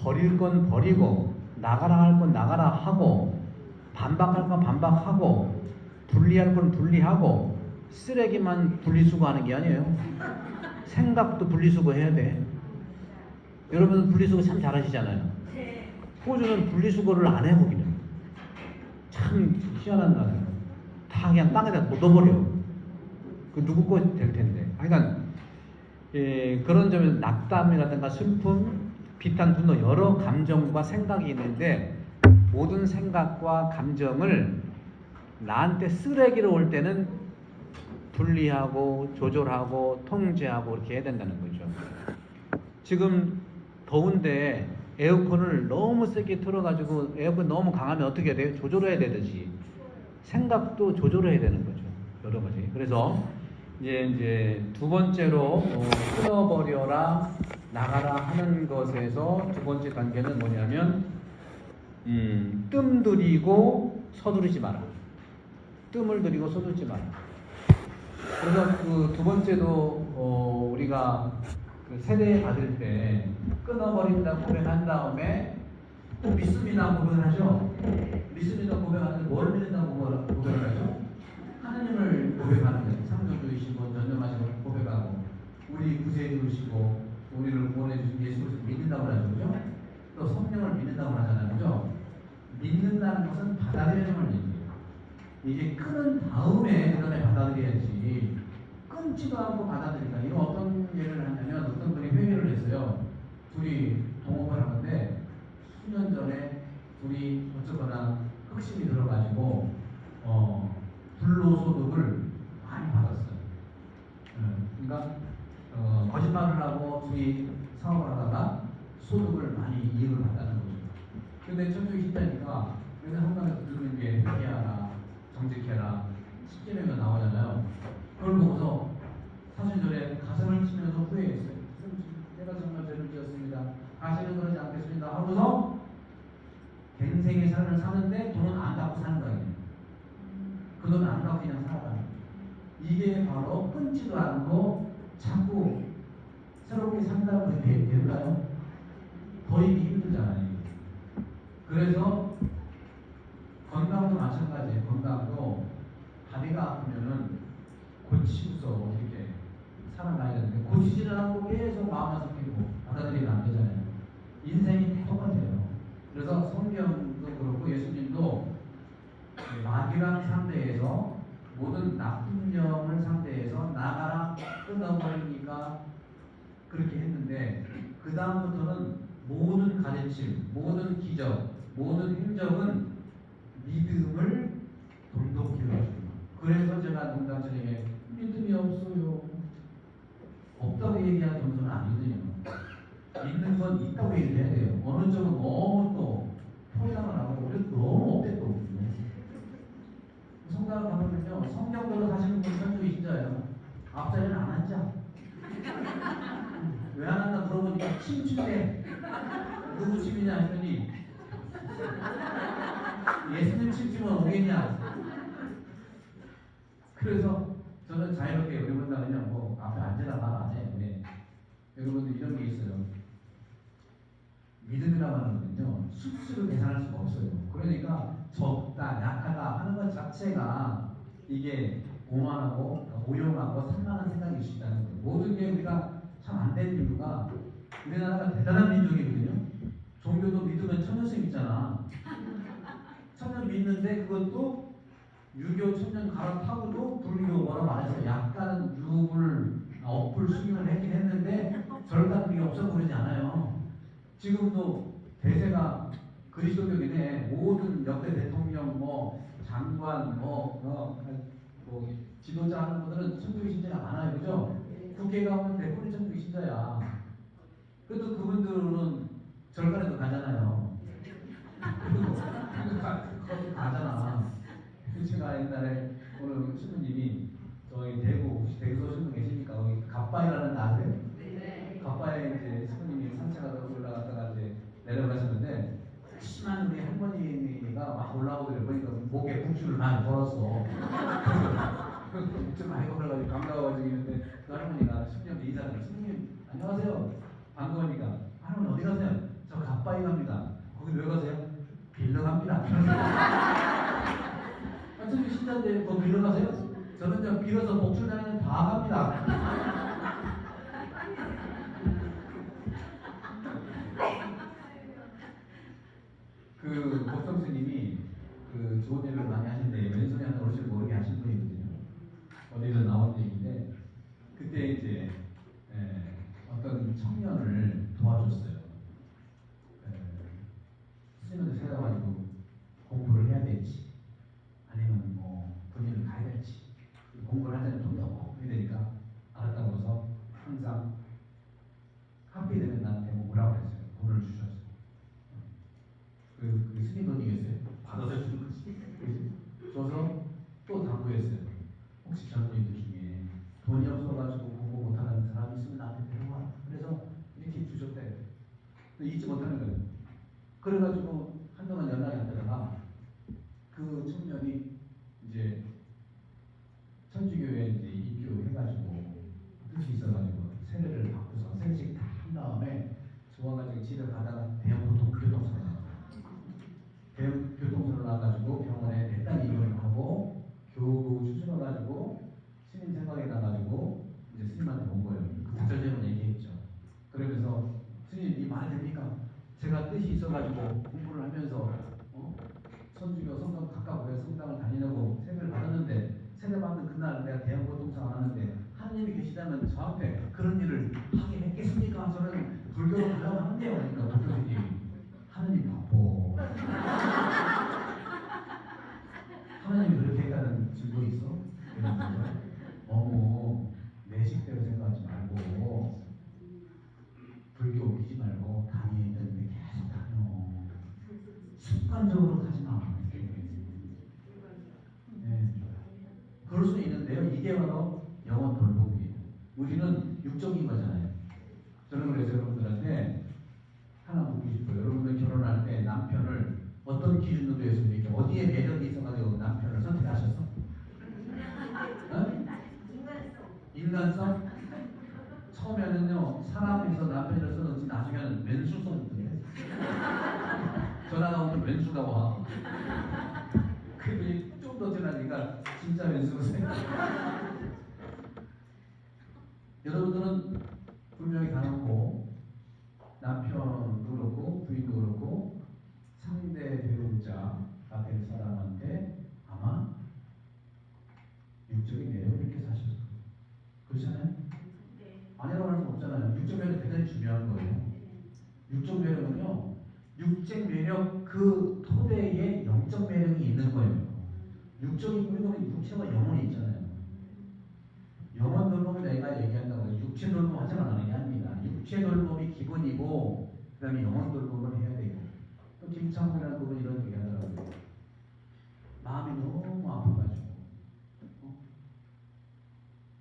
버릴 건 버리고 나가라 할 건 나가라 하고 반박할 건 반박하고 분리할 건 분리하고 쓰레기만 분리수거하는 게 아니에요. 생각도 분리수거해야 돼. 여러분 분리수거 참 잘하시잖아요. 호주는 분리수거를 안 해 거기는. 참 희한한 나라예요. 다 그냥 땅에다 묻어버려. 그 누구 거 될 텐데. 하여간 그런 점에서 낙담이라든가 슬픔, 비탄, 분노 여러 감정과 생각이 있는데 모든 생각과 감정을 나한테 쓰레기로 올 때는 분리하고 조절하고 통제하고 이렇게 해야 된다는 거죠. 지금 더운데 에어컨을 너무 세게 틀어가지고 에어컨 너무 강하면 어떻게 해야 돼요? 조절해야 되듯이 생각도 조절해야 되는 거죠. 여러 가지. 그래서 이제 두 번째로 끊어버려라 나가라 하는 것에서 두 번째 단계는 뭐냐면 뜸 들이고 서두르지 마라. 뜸을 들이고 서두르지 마라. 그래서 그 두 번째도 우리가 그 세례 받을 때 끊어버린다 고백한 다음에 또 믿습니다 고백을 하죠. 믿습니다 고백하는데 뭘 믿는다고 고백을 하죠? 하나님을 고백하는 거예요. 창조주이시고 전능하신 걸 고백하고 우리 구세주시고 우리를 구원해 주신 예수 그리스도를 믿는다고 하죠. 그죠? 또 성령을 믿는다고 하잖아요. 그죠? 믿는다는 것은 받아들이는 걸 얘기해요. 이게 끊은 다음에 그다음에 받아들여야지 끊지도 않고 받아들인다. 이거 어떤 예를 하냐면 어떤 분이 회개를 했어요. 둘이 동업을 하는데 수년 전에 둘이 어쩌거나 흑심이 들어가지고 불로소득을 많이 받았어요. 그러니까 거짓말을 하고 둘이 사업을 하다가 소득을 많이 이익을 받다는 거죠. 근데 천주교 신자니까 맨날 한강에서 듣는 게 회개하라, 정직해라, 십계명이 나오잖아요. 그걸 보고서 사순절에 가슴을 치면서 후회했어요. 내가 정말 죄를 지었습니다. 다시는 그러지 않겠습니다. 하고서 갱생의 삶을 사는데 돈은 안 갖고 사는 거예요. 그 돈은 안 갖고 그냥 살아가는 거예요. 이게 바로 끊지도 않고 자꾸 새롭게 산다고 그렇게 될까요? 거의 힘들잖아요. 그래서 건강도 마찬가지예요. 건강도 다리가 아프면은 고치고서 이렇게 살아가야 되는데 고치지는 않고 계속 마음만 섞이고 받아들이면 안 되잖아요. 인생이 똑같아요. 그래서 성경도 그렇고 예수님도 마귀랑 상대해서 모든 나쁜 영을 상대해서 나가라 끊어버리니까 그렇게 했는데 그 다음부터는 모든 가르침, 모든 기적, 모든 행적은 믿음을 돈독히 해줍니다. 그래서 제가 농담처럼 믿음이 없어요. 없다고 얘기하는 정도는 아니거든요. 있는 건 있다고 얘기해야 돼요. 어느 쪽은 너무 또 포장을 하고 우리 너무 없댔거든요. 성당을 가보면요, 성경대로 사시는 분 천주교 신자예요. 앞자리는 안 앉아. 왜 안 한다 물어보니까 침춘대. 누구 침이냐 했더니 예수님 침치면 오겠냐. 그래서 저는 자유롭게 여러분들은요 뭐 앞에 앉으라 말 안 해요. 네. 여러분들 이런 게 있어요. 믿음이라고 하는 거는요 수치로 계산할 수가 없어요. 그러니까 적다, 약하다 하는 것 자체가 이게 오만하고 오용하고 산만한 생각일 수 있다는 거예요. 모든 게 우리가 참 안 되는 이유가 우리나라가 대단한 민족이거든요. 종교도 믿으면 천년씩 믿잖아. 천년 믿는데 그것도 유교 천년 갈아타고도 불교 뭐라고 안 해서 약간 유불 억불 수용을 했긴 했는데 절대 그게 없어버리지 않아요. 지금도 대세가 그리스도교이네. 모든 역대 대통령 뭐 장관 뭐 지도자 하는 분들은 천주교 신자가 많아요. 그죠? 국회 가면 대부분 천주교 신자야. 그래도 그분들은 절간에도 가잖아요. 그래도 가잖아. 제가 옛날에 오늘 신부님이 저희 대구 혹시 대구 오신 분 계십니까? 거기 갑바이라는 데 아세요? 네. 갑바에 이제 신부님이 산책하다가 올라갔다가 이제 내려가셨는데 심한 우리 할머니가 막 올라오더래. 보니까 목에 북줄을 많이 걸었어. 좀 많이 걸어가지고 반가워가지고 있는데 그 할머니가 신부님한테 인사를 신부님 안녕하세요. 반가우니까 할머니 어디 가세요? 저 갑바에 어차피 신자인데 뭐 빌러 가세요? 저는요 빌어서 목줄 다니는 다 갑니다. 그 법성 스님이 그 좋은 일을 많이 하신데 왼손에 하는 옷을 모르게 하신 분이거든요. 어디서 나온 얘기인데 그때 이제 어떤 청년을 도와줬어요. 스님한테 찾아가지고 공부를 해야 될지 아니면 뭐 군인을 가야 될지 공부를 하자니 돈도 없고 해야 되니까 알았다고 해서 항상 학비 되면 나한테 뭐 뭐라고 했어요. 돈을 주셨어요. 그 스님 돈이겠어요? 받아서 주는 거지. 줘서 또 당부했어요. 혹시 젊은이들 중에 돈이 없어가지고 공부 못하는 사람이 있으면 나한테 데려와. 그래서 이렇게 주셨대. 잊지 못하는 거예요. 그래가지고 한동안 연락이 안 되다가 그 청년이 이제 천주교에 이제 입교해가지고 뜻이 있어가지고 세례를 받고서 세례식 다 한 다음에 좋아가지고 집에 가다가 대형 교통사고 대형 교통사고 나가지고 병원에 대단 입원을 하고 겨우 추스러가지고 스님 생각이 나가지고 이제 스님한테 온 거예요. 그 구절제문 얘기했죠. 그러면서 스님 이 말이 됩니까? 제가 뜻이 있어가지고 공부를 하면서 천주교 성당 가까워에 성당을 다니려고 세례를 받았는데 세례 받는 그날 내가 대형 교통사고 났는데 하나님이 계시다면 저한테 그런 일을 하게 했겠습니까? 저는 불교로 가려고 하는데요. 그러니까 불교인이 하나님 바빠. 하나님이 그렇게 했다는 증거 있어? 너무 내 식대로 생각하지 말고 불교 웃기지 말고 다니는데 계속 다녀. 습관적으로 가지 마. 네. 그럴 수 있는데요. 이게 바로 영혼 돌봄이에요. 우리는 육적인 거잖아요. 저는 그래서 여러분들한테 하나 묻고 싶어요. 여러분들 결혼할 때 남편을 어떤 기준으로 해서 이렇게 어디에 매력이 있어가지고 남편을 선택하셨어? 어? 인간성? 처음에는요 사람에서 남편을 써놓지 나중에는 왼수 써놓던데. 전화가 오면 왼수가 와. 그랬더니 좀 더 지나니까 진짜 왼수가 생겨. 여러분들은 분명히 가놓고 남편도 그렇고 부인도 그렇고 상대 배우자가 될 사람한테 아마 육적인 매력을 이렇게 사셨어요. 그렇잖아요? 아니라고 할 수 없잖아요. 육적 매력이 대단히 중요한 거예요. 육적 매력은요, 육적 매력 그 토대에 영적 매력이 있는 거예요. 육적인 우리는 육체와 영혼이 있잖아요. 영혼 돌봄을 내가 얘기한다고 해서 육체 돌봄 하지 말라는 게 아닙니다. 육체 돌봄이 기본이고 그 다음에 영혼 돌봄을 해야 되고 또 김창훈이라는 분은 이런 얘기 하더라고요. 마음이 너무 아파가지고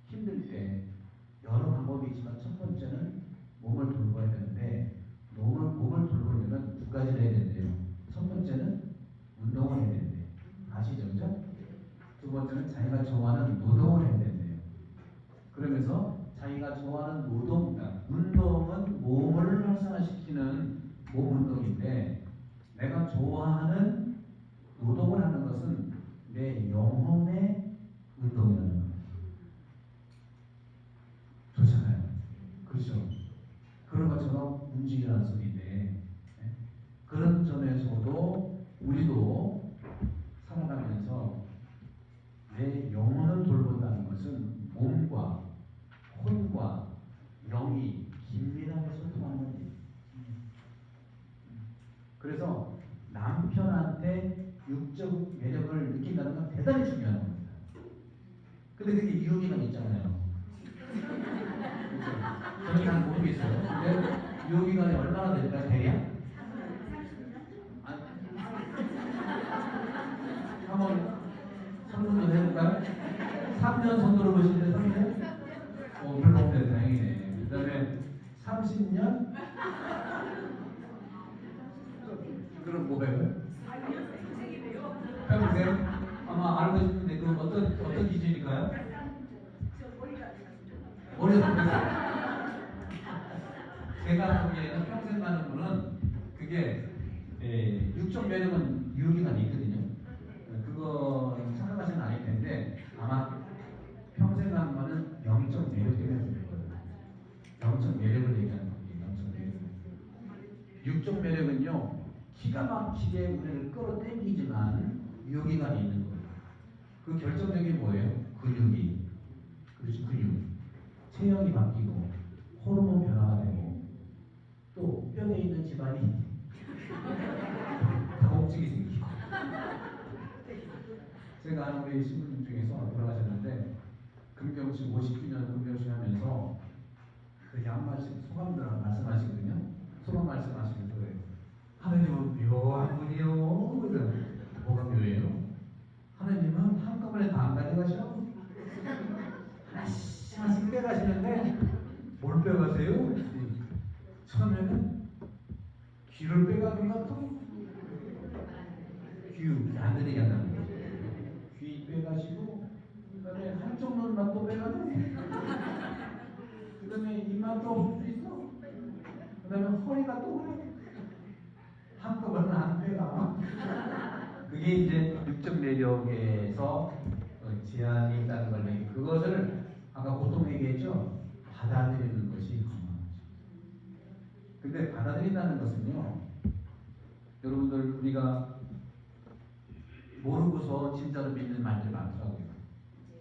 힘들 때 여러 방법이 있지만 첫 번째는 몸을 돌봐야 되는데 몸을 돌보려면 두 가지를 해야 된대요. 첫 번째는 운동을 해야 된대요. 아시죠? 그죠? 두 번째는 자기가 좋아하는 노동을 해야 된대요. 그러면서 자기가 좋아하는 노동, 운동은 몸을 활성화시키는 몸 운동인데 내가 좋아하는 노동을 하는 것은 내 영혼의 운동이라는 거예요. 좋잖아요. 그렇죠? 그런 것처럼 움직이라는 소리인데 그런 점에서도 우리도 살아가면서 내 영혼을 돌본다는 것은 몸과 혼과 영이 긴밀하게 소통하는 겁니다. 그래서 남편한테 육적 매력을 느낀다는 건 대단히 중요한 겁니다. 근데 그게 유혹이감 있잖아요. 그렇죠? 저는 잘 모르겠어요. 근데 유혹이감이 얼마나 될까요? 대략? 한번 3년 해볼까요? 3년 손들어 보시는데 3년? 불법대 다행이네. 그 다음에 30년? 그럼 뭐가요? 평생? 아마 알고 싶은데 그 어떤 기준일까요? 머리가 안 됐어요. 제가 보기에는 평생 가는 분은 그게 육적 매력은 유혹이 아니에요. 육적 매력은요, 기가 막히게 우리를 끌어당기지만 유기관이 있는 거예요. 그 결정적인 뭐예요? 근육이. 그렇지, 근육. 체형이 바뀌고, 호르몬 변화가 되고, 또 뼈에 있는 지방이 다복직이 생기고. 제가 아는 우리 신부님 중에서 돌아가셨는데, 금경식 50주년 금경식 하면서 그렇게 한 말씀 소감들 말씀하시거든요. 소감 말씀하시면서 그래요. 하느님은 묘한 분이요. 그래서 뭐가 묘해요? 하느님은 한꺼번에 다 안 가져가셔. 하나씩 빼가시는데 뭘 빼가세요? 처음에는 귀를 빼가든가 또 귀 안 들리게 한다는 거죠. 귀 빼가시고 그다음에 한쪽 눈만 또 빼가지고 그다음에 입만 또 없을 수 있어. 그다음에 허리가 또 그래. 한꺼번에 안 빼가. 그게 이제 육적 매력에서 제한이 있다는 걸 그것을 아까 보통 얘기했죠. 받아들이는 것이 중요한 거죠. 근데 받아들인다는 것은요, 여러분들 우리가 모르고서 진짜로 믿는 말들이 많더라고요.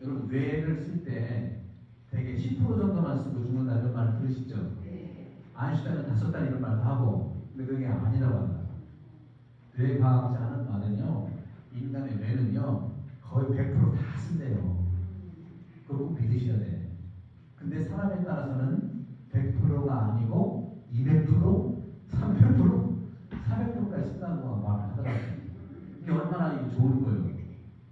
여러분 뇌를 쓸 때 되게 10% 정도만 쓰고 죽는다 이런 말 들으시죠? 아인슈타인은 5달 이런 말도 하고, 근데 그게 아니라고 합니다. 뇌과학자 하는 말은요, 인간의 뇌는요 거의 100%다 쓴대요. 그거 꼭 믿으셔야 돼. 근데 사람에 따라서는 100%가 아니고 200%, 300%, 400%까지 쓴다고 말을 하더라고요. 이게 얼마나 이게 좋은 거예요.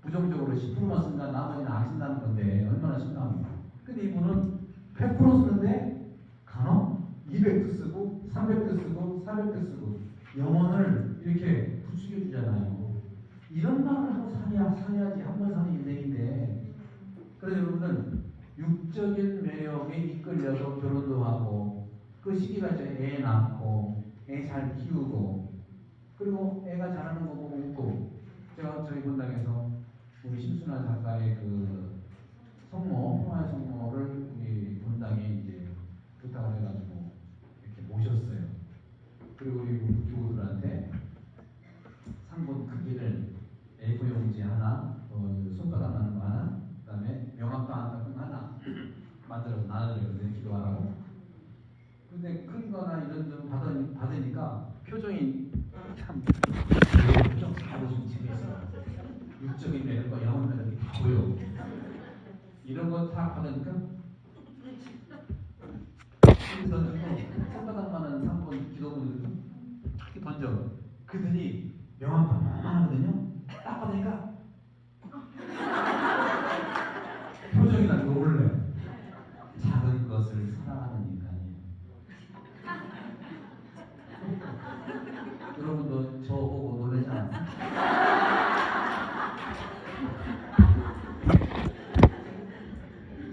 부정적으로 10%만 쓴다, 나머지는 안 쓴다는 건데 얼마나 심각합니까? 근데 이분은 100% 쓰는데 간혹 200도 쓰고 300도 쓰고 400도 쓰고 영혼을 이렇게 부추겨 주잖아요. 이런 마음을 하고 살아야지 한 번 사는 인생인데. 그래서 여러분들 육적인 매력에 이끌려서 결혼도 하고 그 시기가 이제 애 낳고 애 잘 키우고 그리고 애가 자라는 거 보고 웃고. 제가 저희 본당에서 우리 심순아 작가의 그 성모, 평화의 성모를 우리 본당에 이제 부탁을 해가지고 이렇게 모셨어요. 그리고 우리 교우들한테 상본 크기를 A4 용지 하나, 손바닥만한 거 하나, 그 다음에 명함방 같은 거 하나 만들어서 나눠드렸거든요. 기도하라고. 근데 큰 거나 이런 좀 받으니까 표정이 참 표정 다 보시면 재밌어요. 육적인 매력과 영혼 매력이 다 보여. 이런 거 다 받으니까 이렇게 던지고 손바닥만한 상본 기도문을 이렇게 던져. 그들이 명함판 하거든요. 딱 받으니까 표정이 난 놀래. 작은 것을 사랑하는 인간이에요. 여러분도 저 보고 놀라지 않았어요?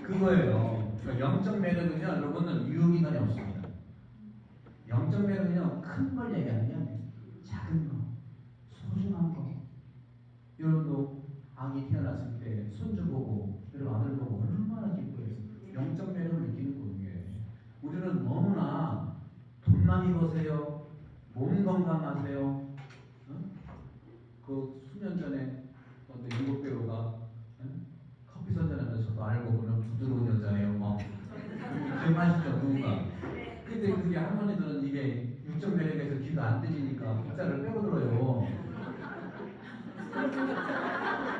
그거예요. 그러니까 영적 매력은요, 여러분은 유효기간이 없습니다. 영적 매력은요, 큰 걸 얘기하는 게 아니에요. 작은 거, 소중한 거. 여러분도 아기 태어났을 때 손주 보고, 여러분 아들 보고 얼마나 기뻐했어요. 영적 매력을 느끼는 거예요. 우리는 너무나 돈 많이 버세요, 몸 건강하세요. 어? 그 수년 전에 어떤 미국 배우가 커피 선전하면서 저도 알고 보면 부드러운 여자예요. 뭐 기억하시죠? 누군가. 근데 그게 할머니들은 이게 육적 매력에서 귀가 안 들리니까 빗자를 빼고 들어요.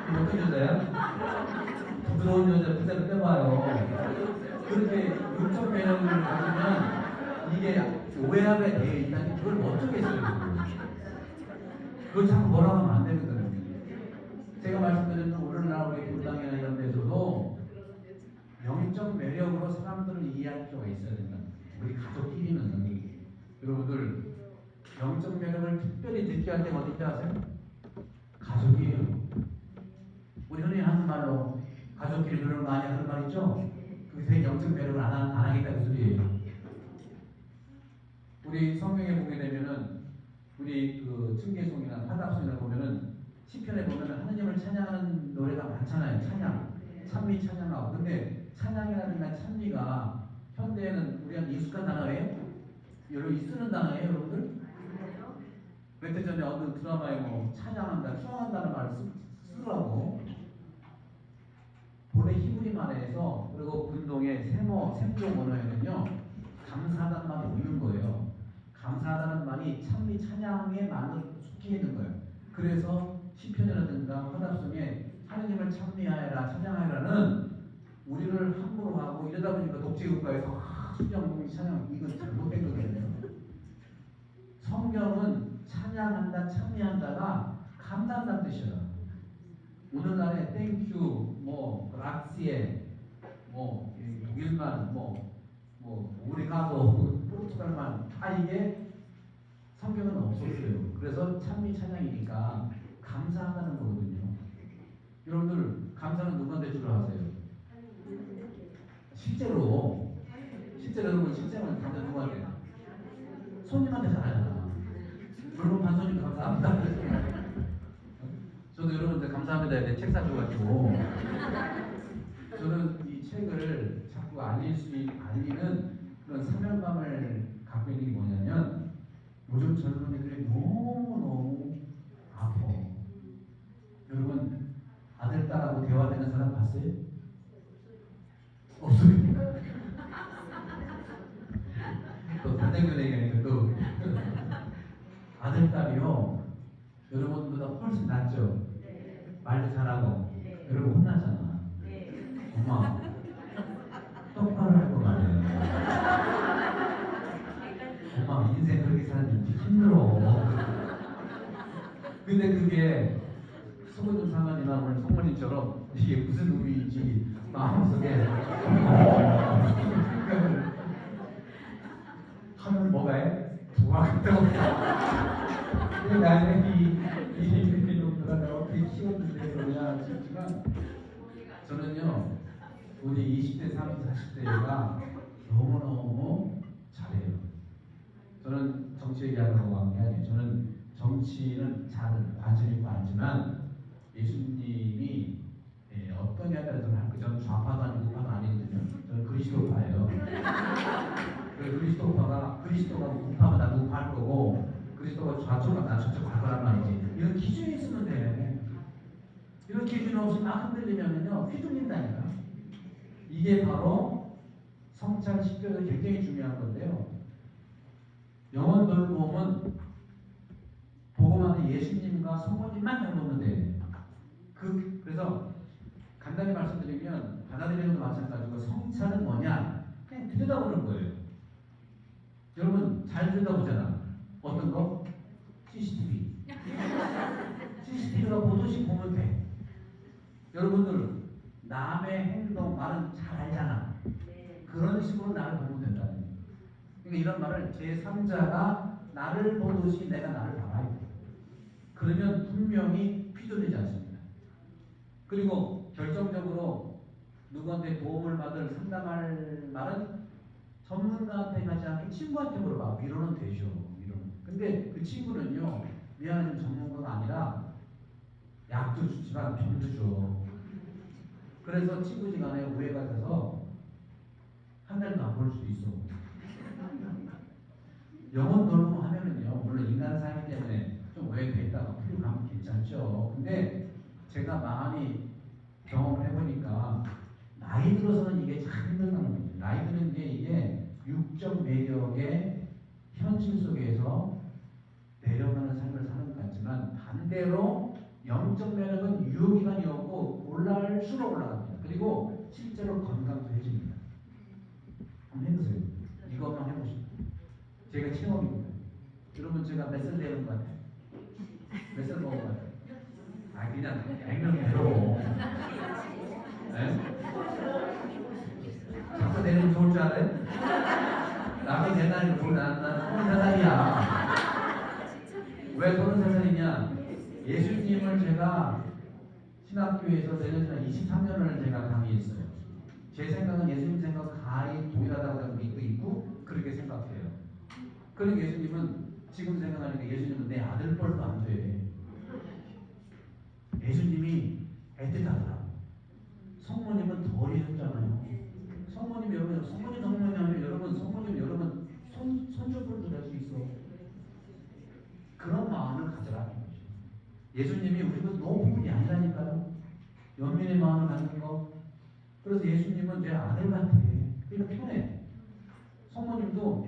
어떤 여자야? 부드러운 여자 빗자를 빼봐요. 그렇게 육적 매력을 가지면 이게 오해하게 되어 있다니 그걸 어쩌겠어요. 그걸 자꾸 뭐라고 하면 안 되거든요. 제가 말씀드린 오늘날 우리 본당이나 이런 데서도 영적 매력으로 사람들을 이해할 필요가 있어야 된다. 우리 가족끼리는 여러분들 영적 매력을 특별히 느껴야 할 때가 어딘지 아세요? 가족이에요. 우리 흔히 하는 말로 가족끼리 그런 거 아니야 그런 말 있죠? 그게 영적 매력을 안 하겠다는 소리예요. 우리 성경에 보게 되면은 우리 그 층계송이나 화답송이나 보면은 시편에 보면은 하느님을 찬양하는 노래가 많잖아요. 찬양, 찬미 찬양하고. 근데 찬양이라든가 찬미가 현대에는 우리한테 익숙한 단어예요? 여러분 쓰는 단어예요, 여러분들? 전에 어느 드라마에 뭐 찬양한다, 추앙한다는 말을 쓰더라고. 본래 히브리 말에서 그리고 근동의 셈종 언어에는요 감사하다는 말이 없는 거예요. 감사하다는 말이 찬미 찬양의 말로 속해 있는 거예요. 그래서 시편이라든가 헌합성에 하느님을 찬미하여라 찬양하여라는 우리를 함부로 하고 이러다 보니까 독재국가에서 수정공이 찬양 이건 잘못된 거거든요. 성경은 찬양한다 찬미한다가 감사한다는 뜻이에요. 오늘날의 땡큐, 뭐 락시에, 뭐 독일만, 우리가도 포르투갈만 다 이게 성경은 없었어요. 그래서 찬미 찬양이니까 감사한다는 거거든요. 여러분들 감사는 누구한테 주로 하세요? 실제로 여러분 실제로는 감사 누구한테? 손님한테 잘하잖아. 물론 반손님 감사합니다. 저도 여러분들 감사합니다. 내 책 사줘가지고 저는 이 책을 자꾸 알리는 그런 사명감을 갖고 있는 게 뭐냐면 요즘 젊은이들이 너무너무 아파. 여러분 아들 딸하고 대화되는 사람 봤어요? 없습니까? 또 반대편 얘기하니까 또 아들 딸이요 여러분보다 훨씬 낫죠? 말도 잘하고 여러분 혼나잖아. 엄마 똑바로 할 거 말이에요. 엄마 인생 그렇게 사는 게 힘들어. 근데 그게 수고좀 상관이나 오늘 성모님처럼 이게 무슨 의미인지 마음속에 하면 뭐가 해? 부가 같다고. 근데 나는 이 놈들아 내가 어떻게 키웠는데 그러냐 싶지만 저는요 우리 20대, 30대, 40대가 너무너무 잘해요. 저는 정치 얘기하려고 한 게 아니에요. 저는 정치는 잘 관심 있고 알지만 예수님이 어떠냐에 따라서 할 거. 저는 좌파도 아니고 우파도 아니거든요. 저는 그리스도파예요. 그리스도가 우파가 나도 우파할 거고 그리스도가 좌쪽과 나쪽쪽 갈 거란 말이지. 이런 기준이 있으면 돼. 이런 기준 없이 막 흔들리면요 휘둘린다니까. 이게 바로 성찬 식별도 굉장히 중요한 건데요. 영혼 돌봄은 복음 안에 예수님과 성모님만 잘 보면 돼. 그래서 간단히 말씀드리면 받아들이는 것도 마찬가지고 성찬은 뭐냐? 그냥 들여다보는 거예요. 여러분 잘 들여다보잖아. 어떤 거? CCTV. CCTV가 보듯이 보면 돼. 여러분들 남의 행동, 말은 잘 알잖아. 그런 식으로 나를 보면 된다는 거예요. 그러니까 이런 말을 제3자가 나를 보듯이 내가 나를 봐야 돼. 그러면 분명히 휘둘리지 않습니다. 그리고 결정적으로 누구한테 도움을 받을 상담할 말은 전문가한테 가지 않고 친구한테 물어봐. 위로는 되죠. 위로는. 근데 그 친구는요 미안하지만 전문가가 아니라 약도 주지만 병도 줘. 그래서 친구지간에 오해가 돼서 한 달도 안 볼 수도 있어. 영혼 돌봄 하면은요 물론 인간 사이기 때문에 좀 오해가 있다가 풀리고 가면 괜찮죠. 근데 제가 많이 경험을 해보니까 나이 들어서는 이게 참 힘들다는 거죠. 나이 드는 게 이게 육적 매력의 현실 속에서 내려가는 삶을 사는 것 같지만 반대로 영적 매력은 유효기간이었고 올라갈수록 올라갑니다. 그리고 실제로 건강도 해집니다. 한번 해보세요. 이것만 해보시죠. 제가 체험입니다. 여러분 제가 몇 살 되는 것 같아요? 몇 살 먹은 것 같아요? 아 그냥 액면대로 자꾸 내리면 좋을 줄 알아요? 나도 내 나이를 모르나? 난 33살이야. 왜 33살이냐? 예수님을 제가 신학교에서 내년 23년을 제가 강의했어요. 제 생각은 예수님 생각 가히 동일하다고 믿고 있고 그렇게 생각해요. 그러니까 예수님은 지금 생각하니까 예수님은 내 아들 뻘도 안 돼. 예수님이 애틋하더라고. 성모님은 덜 해줬잖아요. 성모님 여러분, 성모님 하면 여러분, 성모님 여러분 손주분도 될 수 있어. 그런 마음을 가져. 예수님이 우리보다 높은 분이 아니라니까요. 연민의 마음을 갖는 거. 그래서 예수님은 내 아들 같아. 그러니까 편해. 성모님도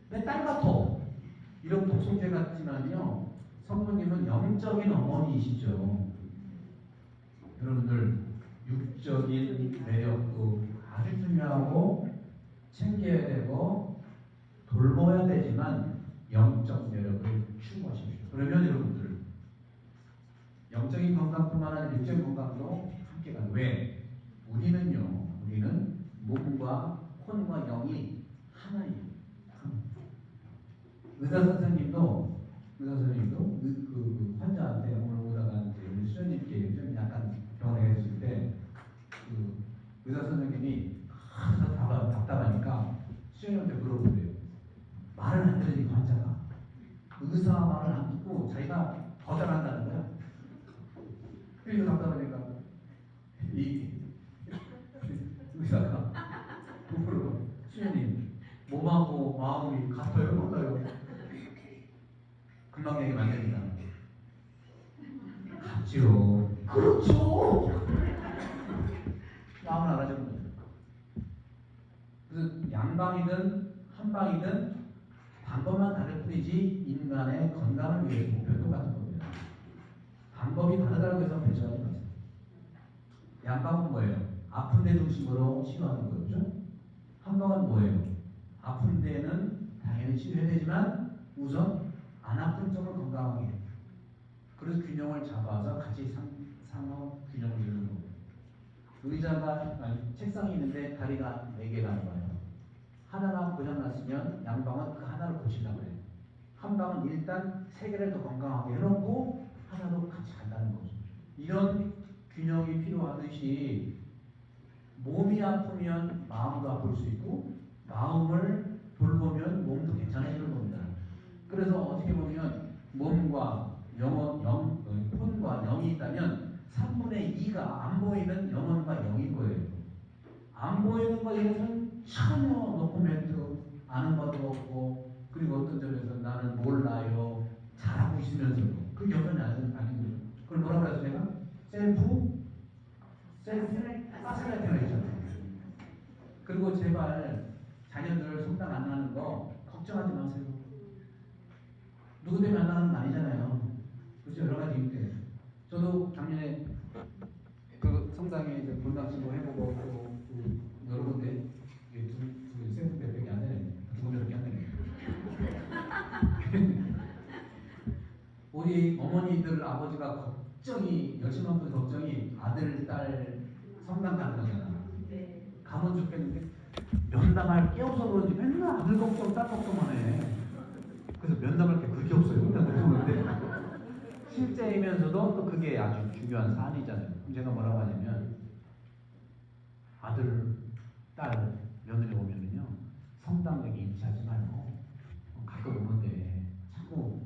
내 딸 같아. 이런 독소태 같지만요. 성모님은 영적인 어머니이시죠. 여러분들 육적인 매력도 아주 중요하고 챙겨야 되고 돌봐야 되지만 영적 매력을 추구하십시오. 그러면 여러분들 영적인 건강뿐만 아니라 육적인 건강도 함께 가는. 왜? 우리는 몸과 혼과 영이 하나예요. 의사 선생님도 그 환자한테 오늘 오다가 우리 수련님께 좀 약간 병원에 갔을 때 그 의사 선생님이 항상 답답하니까 수련님한테 물어보래요. 말을 안 들으니까 환자가 의사 말을 안 듣고 자기가 더 잘한다는 거야. 그래서 답답하니까 이 의사가 물어봐. 수련님 몸하고 마음이 같아요? 같아요? 금방 얘기 만듭니다. 같지요. 그렇죠. 마음을 알아주는 거죠. 그래서 양방이든 한방이든 방법만 다를 뿐이지 인간의 건강을 위해서 목표는 똑같은 겁니다. 방법이 다르다고 해서 배척하지 마세요. 양방은 뭐예요? 아픈 데 중심으로 치료하는 거죠. 한방은 뭐예요? 아픈 데는 당연히 치료해야 되지만 우선 안 아픈 쪽을 건강하게 해요. 그래서 균형을 잡아서 같이 상호 균형을 이루는 겁니다. 책상이 있는데 다리가 4개라는 거예요. 하나가 고장났으면 양방은 그 하나를 고치려고 해요. 한방은 일단 3개를 더 건강하게 해놓고 하나로 같이 간다는 거죠. 이런 균형이 필요하듯이 몸이 아프면 마음도 아플 수 있고 마음을 돌보면 몸도 괜찮아지는 겁니다. 그래서 어떻게 보면 몸과 혼과 영이 있다면 3분의 2가 안 보이는 영혼과 영인 거예요. 안 보이는 거에 대해서는 전혀 노코멘트 아는 것도 없고 그리고 어떤 점에서 나는 몰라요 잘하고 있으면서도 그게 어떤 아닌 거죠. 그걸 뭐라고 해서 제가? 가스라이팅을 했잖아요. 그리고 제발 자녀들 성당 안 나는 거 걱정하지 마세요. 누구 때문에 안 나가는 거 아니잖아요. 그렇죠? 여러 가지 이유 때문에. 저도 작년에 그 성당에 이제 본당신고 해보고 또 여러 군데 세 군데밖에 안 되네. 두 군데밖에 안 되네. 우리 어머니들 아버지가 걱정이 열심만큼 걱정이 아들 딸 성당 가는 거잖아. 네. 가면 좋겠는데 면담할 게 없어 그런지 맨날 아들 걱정 딸 걱정만 해. 그래서 면담할 게 그렇게 없어요. 그런데 실제이면서도 또 그게 아주 중요한 사안이잖아요. 그럼 제가 뭐라고 하냐면 아들, 딸, 며느리 오면은요 성당에게 인치하지 말고 가끔 오는데 자꾸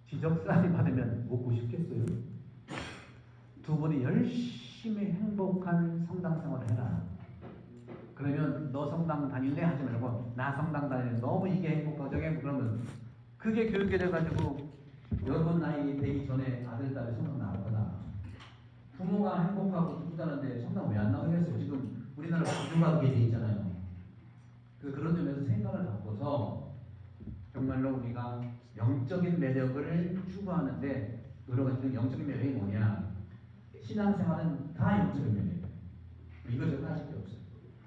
지적사항이 받으면 먹고 싶겠어요? 두 분이 열심히 행복한 성당 생활을 해라. 그러면 너 성당 다닐래? 하지 말고 나 성당 다니는 너무 이게 행복하고 저게 행복 그러면 그게 교육이 돼가지고 여러분 나이 되기 전에 아들, 딸이 성당 나갈 거다. 부모가 행복하고 기쁘다는데 성당 왜 안 나가겠어요? 지금 우리나라 부정하게 돼 있잖아요. 그런 점에서 생각을 바꿔서 정말로 우리가 영적인 매력을 추구하는데 노력하시는 영적인 매력이 뭐냐? 신앙생활은 다 영적인 매력이에요. 이것저것 하실 게 없어요.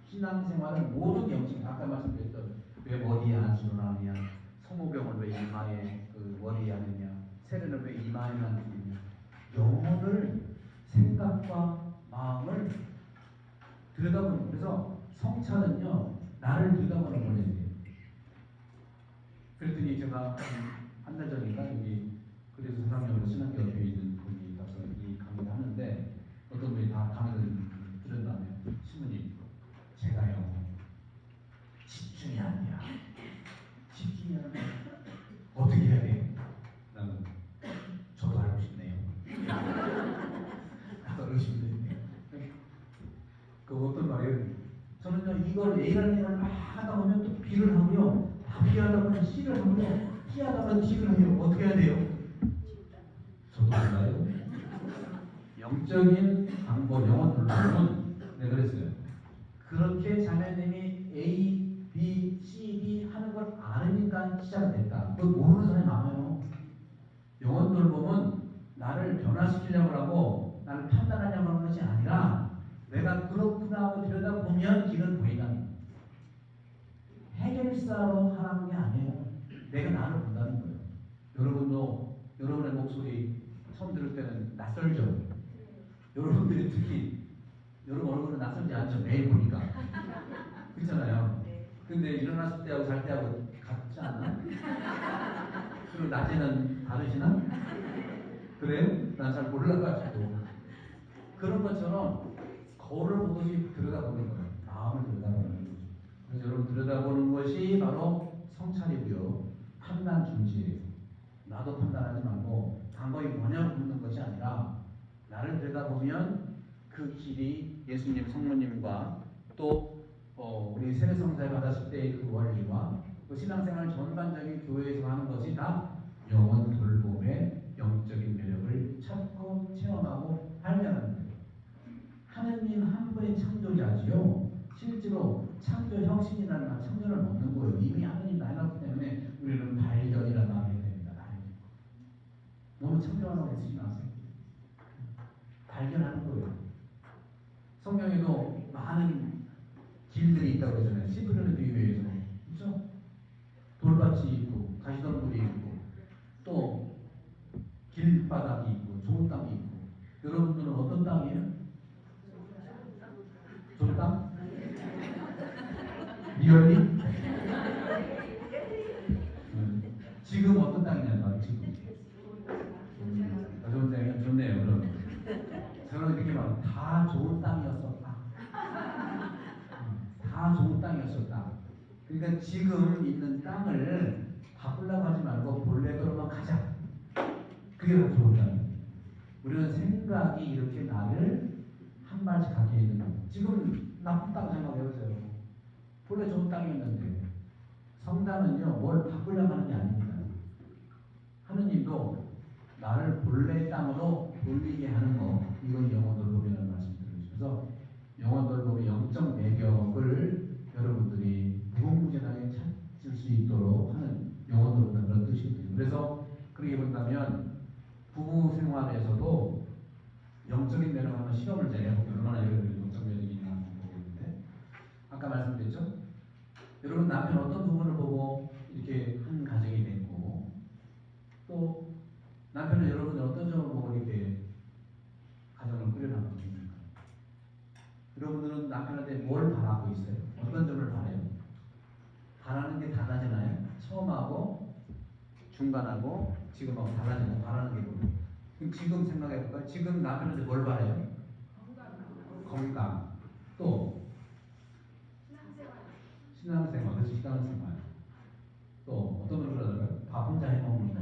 신앙생활은 모든 영적, 아까 말씀드렸던 왜 머리에 안수를 하느냐, 성모병을 왜 이마에 머리에 하느냐, 세례를 왜 이마에만 드느냐, 영혼을 생각과 마음을 들여다보는. 그래서 성찬은요 나를 들여다보는 거예요. 그랬더니 제가 한 달 전인가 여기 그래서 사랑역으로 신학교에 있는 분이 가서 이 강의를 하는데 어떤 분이 다 강의를 들은 다음에 신부님 제가요 집중이 안 돼요. 집중이 안 돼요. 어떻게 해야 돼요? 나는 저도 알고 싶네요. 나도 알고 싶네요. 그 어떤 말이에요? 저는요 이걸 A라는 일을 막 하다 보면 또 B를 하고요, B하다 보면 C를 하고요, C하다 보면 D를 해요. 어떻게 해야 돼요? 저도 몰라요. 영적인 방법, 영혼 돌봄은 내가 그랬어요. 그렇게 자매님이 A, B, C, D 하는 걸 아니까 시작됐다. 그거 모르는 사람이 많아요. 영혼 돌봄은 나를 변화시키려고 하고 나를 판단하려고 하는 것이 아니라 내가 그렇구나 하고 들여다보면 길은 보인다는 거예요. 해결사로 하라는 게 아니에요. 내가 나를 본다는 거예요. 여러분도 여러분의 목소리 처음 들을 때는 낯설죠? 여러분들이 특히 여러분 얼굴은 낯설지 않죠? 매일 보니까. 그렇잖아요. 근데 일어났을 때하고 잘 때하고 같지 않나? 그리고 낮에는 다르시나? 그래요? 난 잘 몰라가지고. 그런 것처럼 거울을 보듯이 들여다보는 거예요. 마음을 들여다보는 거죠. 그래서 여러분 들여다보는 것이 바로 성찰이고요. 판단 중지예요. 나도 판단하지 말고 방법이 뭐냐고 묻는 것이 아니라 나를 들여다보면 그 길이 예수님 성모님과 또 우리 세례성사에 받았을 때의 그 원리와 또 신앙생활 전반적인 교회에서 하는 것이 다 영혼 돌봄의 영적인 매력을 찾고 체험하고 발견하는 거예요. 하느님 한 분의 창조자지요. 실제로 창조 혁신이라는 말 창조를 먹는 거예요. 이미 하느님 나해놨기 때문에 우리는 발견이라는 말을 해야 됩니다. 너무 창조하라고 쓰지 마세요. 발견하는 거예요. 성경에도 많은 길들이 있다고 그러잖아요. 씨 뿌리는 비유에서. 그렇죠? 돌밭이 있고 가시덤불이 있고 또 길바닥이 있고 좋은 땅이 있고 여러분들은 어떤 땅이에요? 좋은 땅? 리얼리? 지금 어떤 땅이냐는 말이에요. 지금 좋은 땅이 좋네요. 그럼 저는 이렇게 말해요. 다 좋은 땅이었었다. 다 좋은 땅이었었다. 그러니까 지금 있는 땅을 바꾸려고 하지 말고 본래대로만 가자. 그게 더 좋은 땅이에요. 우리는 생각이 이렇게 나를 한 발씩 가게 있는 거예요. 지금 나쁜 땅 생각해보세요. 본래 좋은 땅이었는데 성당은요 뭘 바꾸려고 하는 게 아닙니다. 하느님도 나를 본래 땅으로 돌리게 하는 거, 이건 영혼 돌봄이라는 말씀을 드리죠. 그래서 영혼 돌봄의 영적 매력을 여러분들이 무궁무진하게 찾을 수 있도록 하는 영혼 돌봄 그런 뜻이거든요. 그래서 그렇게 본다면 부부 생활에서도 영적인 매력 한번 실험을 제가 해볼게요. 얼마나 여러분들이 영적 매력이 있나 한번 보겠는데, 아까 말씀드렸죠? 여러분 남편 어떤 부분을 보고 이렇게 한 가정이 됐고, 또 남편은 여러분들 어떤 점을 보고 이렇게 가정을 꾸려나갑니까? 여러분들은 남편한테 뭘 바라고 있어요? 어떤 점을 바라요? 바라는 게 달라지나요? 처음하고 중간하고 지금하고 달라지고 바라는 게 뭐예요? 그럼 지금 생각해볼까요? 지금 남편한테 뭘 바라요? 건강. 또 신앙생활. 그래서 신앙생활. 또 어떤 걸 그러더라고요? 밥 혼자 해먹는 거.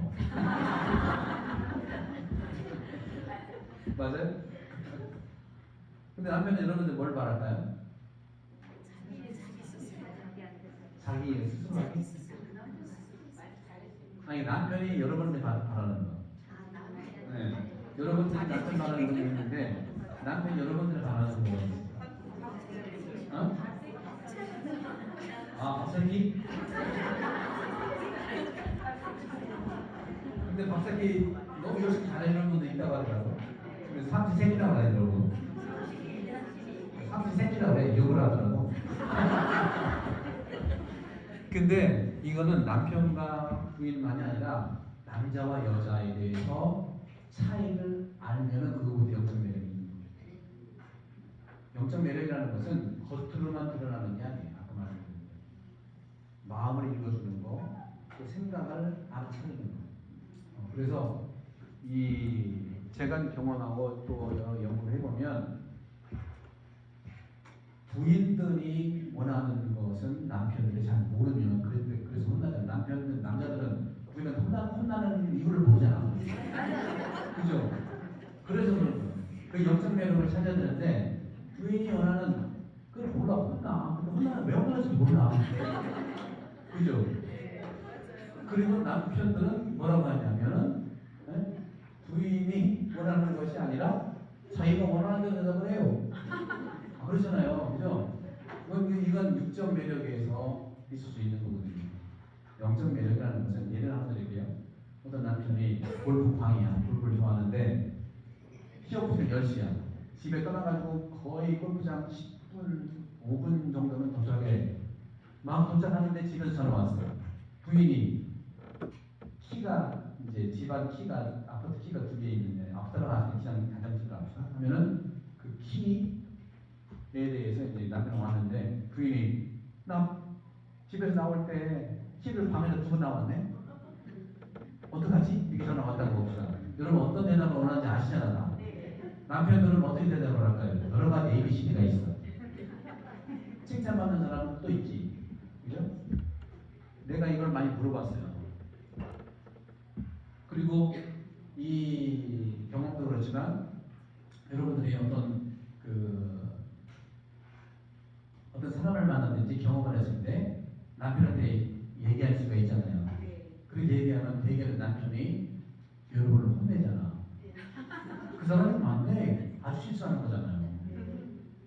맞아요? 근데 남편은 여러분들 뭘 바랄까요? 자기 스스로 하기? 아니 남편이 여러분한테 바라는 거. 네. 여러분들이 남편 바라는 거 있는데 남편이 여러분들 바라는 거 있어요. 어? 아 박사님? 근데 박사님 너무 열심히 잘해주는 분도 있다고 하더라고. 그래서 삼시세끼라고 하더라고. 삼시세끼라고 해. 욕을 하더라고. 근데 이거는 남편과 부인만이 아니라 남자와 여자에 대해서 차이를 알면은 그거부터 영적 매력이 있는 거예요. 영적 매력이라는 것은 겉으로만 드러나는 게 아니에요. 아까 말씀드린 마음을 읽어주는 거, 또 생각을 알아차리는 거. 그래서 이 제가 경험하고 또 여러 연구를 해보면 부인들이 원하는 것은 남편들이 잘 모르면 그래서 혼나잖아. 남자들은 부인은 혼나는 이유를 모르잖아. 그죠? 그래서 그런 거예요. 그 영적 매력을 찾아야 되는데 부인이 원하는 그걸 몰라. 혼나. 근데 왜 혼나는지 몰라. 그죠? 그리고 남편들은 뭐라고 하냐면은 부인이 원하는 것이 아니라 그러잖아요. 그죠? 이건 육적 매력에서 있을 수 있는 거거든요. 영적 매력이라는 것은 예를 하나 드릴게요. 어떤 남편이 골프광이야. 골프를 좋아하는데 시험부터 10시야. 집에 떠나가지고 거의 골프장 10분, 5분 정도면 도착해. 막 도착하는데 집에서 전화 왔어요. 부인이 키가 이제 집안 키가 아파트 키가 2개 있는데 아파트가 그냥 가정집을 합시다 하면은 그 키에 대해서 이제 남편이 왔는데 부인이 나 집에서 나올 때 키를 방에서 두고 나왔네. 어떡하지? 이게 전화 왔다고 봅시다. 여러분 어떤 대답을 원하는지 아시잖아. 나. 남편들은 어떻게 대답을 할까요? 여러 가지 ABCD가 있어. 칭찬받는 사람은 또 있지. 그죠? 내가 이걸 많이 물어봤어요. 그리고 이 경험도 그렇지만 여러분들이 어떤 사람을 만났든지 경험을 했을 때 남편한테 얘기할 수가 있잖아요. 그렇게 얘기하면 대개는 남편이 여러분을 혼내잖아. 그 사람이 맞네. 아주 실수하는 거잖아요.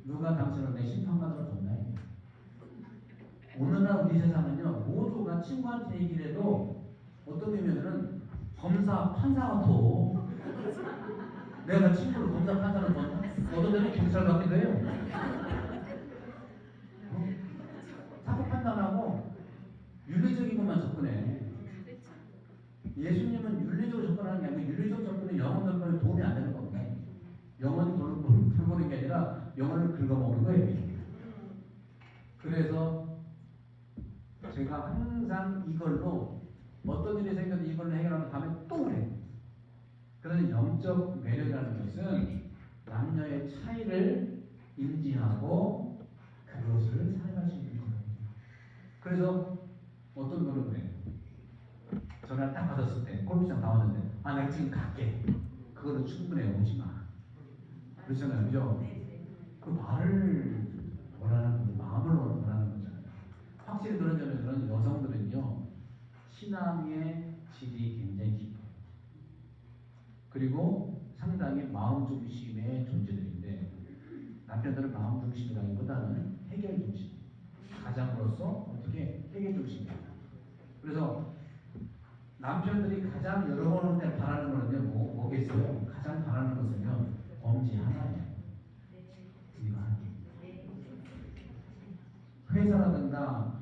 누가 당신을 내 심판관으로 뒀나? 오늘날 우리 세상은요, 모두가 친구한테 얘기를 해도 어떤 의미에는 검사, 판사 같아. 내가 친구를 검사, 판사를 뒀나? 어떤 데는 경찰 같기도 해요. 사고 판단하고 윤리적인 것만 접근해. 예수님은 윤리적으로 접근하는 게 아니고 윤리적 접근은 영혼 접근에 도움이 안 되는 겁니다. 영혼이 돌보는 게 아니라 영혼을 긁어먹는 거예요. 그래서 제가 항상 이걸로 어떤 일이 생겨도 이걸로 해결하면 다음에 또 그래. 그래서 영적 매력이라는 것은 남녀의 차이를 인지하고 그것을 사용할 수 있는 거예요. 그래서 어떤 분은 그래요. 전화를 딱 받았을 때 골프장 나왔는데 내가 지금 갈게. 그거는 충분해. 오지 마. 그렇잖아요. 그죠? 그 말을 원하는 거, 마음을 원하는 거잖아요. 확실히 그런 점에서는 여성들은요, 신앙의 질이 굉장히 깊어요. 그리고 상당히 마음 중심의 존재들인데, 남편들은 마음 중심이라기보다는 해결 중심. 가장으로서 어떻게 해결 중심이에요. 그래서 남편들이 가장 여러분한테 바라는 거는요, 뭐겠어요? 가장 바라는 것은요, 엄지 하나예요. 이거 하나. 회사라든가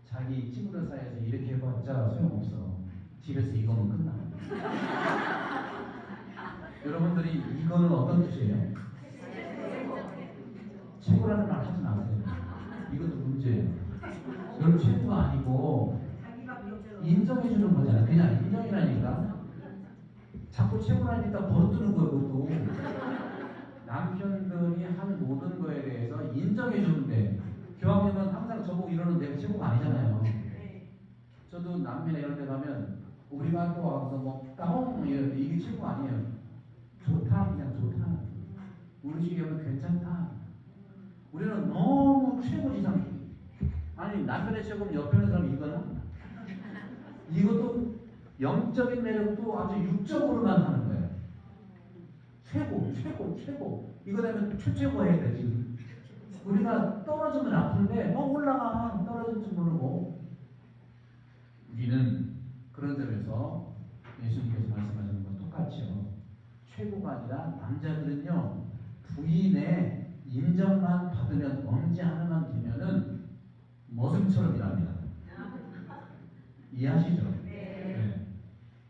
자기 친구들 사이에서 이렇게 해봤자 소용없어. 집에서 이거면 끝나. 여러분들이 이거는 어떤 뜻이에요? 최고라는 말 하지 마세요. 이것도 문제예요. 여러분 최고가 아니고 인정해주는 거잖아. 그냥 인정이라니까. 자꾸 최고라니까 버릇드는 거예요. 그것도. 남편들이 한 모든 거에 대해서 인정해주는데 교황님은 항상 저보고 이러는 내가 최고가 아니잖아요. 저도 남미나 이런 데 가면 우리가 학교 와서 뭐 따봉 이러는데 이게 최고 아니에요. 좋다 그냥 좋다. 우리 집에 오면 괜찮다. 우리는 너무 최고 이상. 아니 남편의 최고면 옆에 있는 사람 이거나? 이것도 영적인 매력도 아주 육적으로만 하는 거예요. 최고. 이거 되면 최고 해야 되지. 우리가 떨어지면 아픈데 올라가 떨어질 줄 모르고. 우리는 그런 점에서 예수님께서 말씀하시는 건 똑같죠. 최고가 아니라 남자들은요, 부인의 인정만 받으면 엄지 하나만 되면은 머슴처럼 일합니다. 이해하시죠? 네.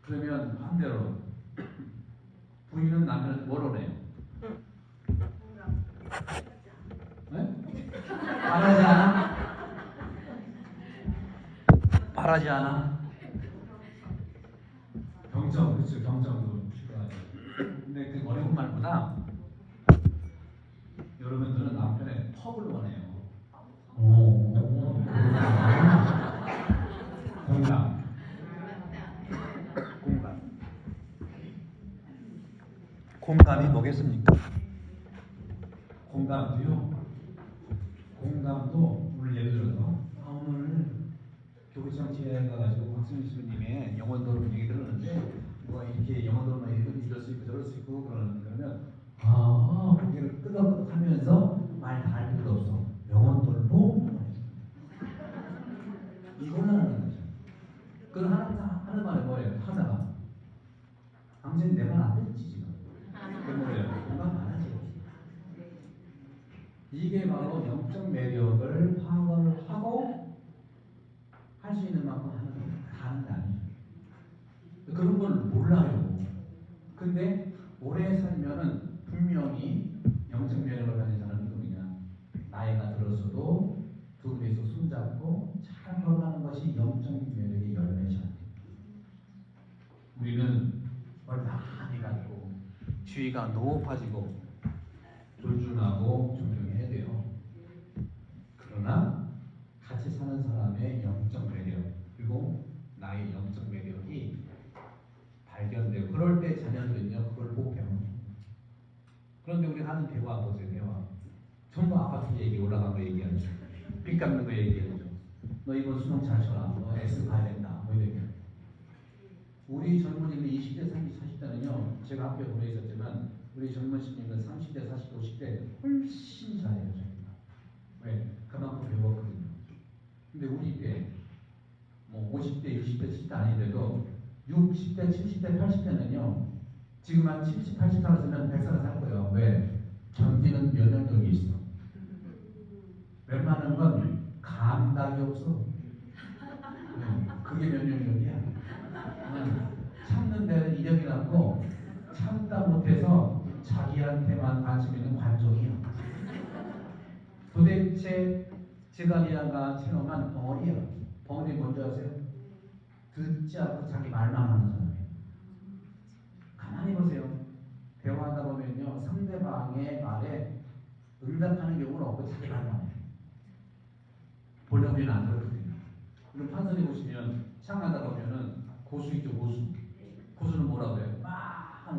그러면 반대로 부인은 남편을 뭘 원해요? 네? 말하지 않아? 말하지 않아? 경청, 그렇죠. 경청도 필요하죠. 근데 그 어려운 말보다 여러분들은 남편의 턱을 원해요. 공감. 공감이 뭐겠습니까? 공감도요. 공감도 오늘 예를 들어서 오늘 교구청지에 가가지고 박승희 수님의 영원도로 얘기 들었는데 뭐 이렇게 영원도로만 이럴 수 있고 저럴 수 있고 그러면 고개를 끄덕끄덕하면서 말 알 필요도 없어. 영혼들로 이걸로 하는 거죠. 그걸 하는 말이 뭐예요? 하다가 당신 내 말 안 듣지 지금. 그 뭐예요? 공감 안 하지. 이게 바로 영적 매력을 파악을 하고 할 수 있는 만큼 하는 거예요. 다 하는 게 아니에요. 그런 걸 몰라요. 근데 오래 살면은 분명히 영적 매력을 가진 사람이 누구냐? 나이가 들었어도 두 분이서 손잡고 잘 걸어가는 것이 영적 매력의 열매죠. 우리는 뭘 많이 갖고 주의가 높아지고 존중하고 존경해야 돼요. 그러나 같이 사는 사람의 영적 매력 그리고 나의 영적 매력이 발견되고 그럴 때 자녀들은요 그걸 못 배웁니다. 그런데 우리 하는 대화 보세요. 대화 전부 아파트 얘기 올라간 거 얘기하죠. 빚 갚는 거 얘기하죠. 너 이번 수능 잘 쳐라. 너 S 가야 된다. 뭐 이렇게. 우리 젊은이들 20대, 30대, 40대는요 제가 학교에 오래 있었지만 우리 젊은 시민은 30대, 40대, 50대 훨씬 잘해요. 저희가. 왜? 그만큼 배웠거든요. 근데 우리 때 뭐 50대, 60대, 70대 아니더라도 60대, 70대, 80대는요 지금 한 70, 80살 쓰면 100살 살 거예요. 왜? 견디는 면역력이 있어. 웬만한 건 감각이 없어. 그게 면역력이야. 참는 데는 이력이 남고 참다 못해서 자기한테만 관심 있는 관종이야. 도대체 지간이라가 체험한 벙어리야. 벙어리 뭔지 아세요? 듣지 않고 자기 말만 하는 사람이에요. 가만히 보세요. 대화하다 보면요 상대방의 말에 응답하는 경우는 없고 자기 말만 해요. 본래 우리는 안 그렇거든요. 그럼 판선에 보시면 시작하다 보면은 고수이죠. 고수는 뭐라고 해요? 막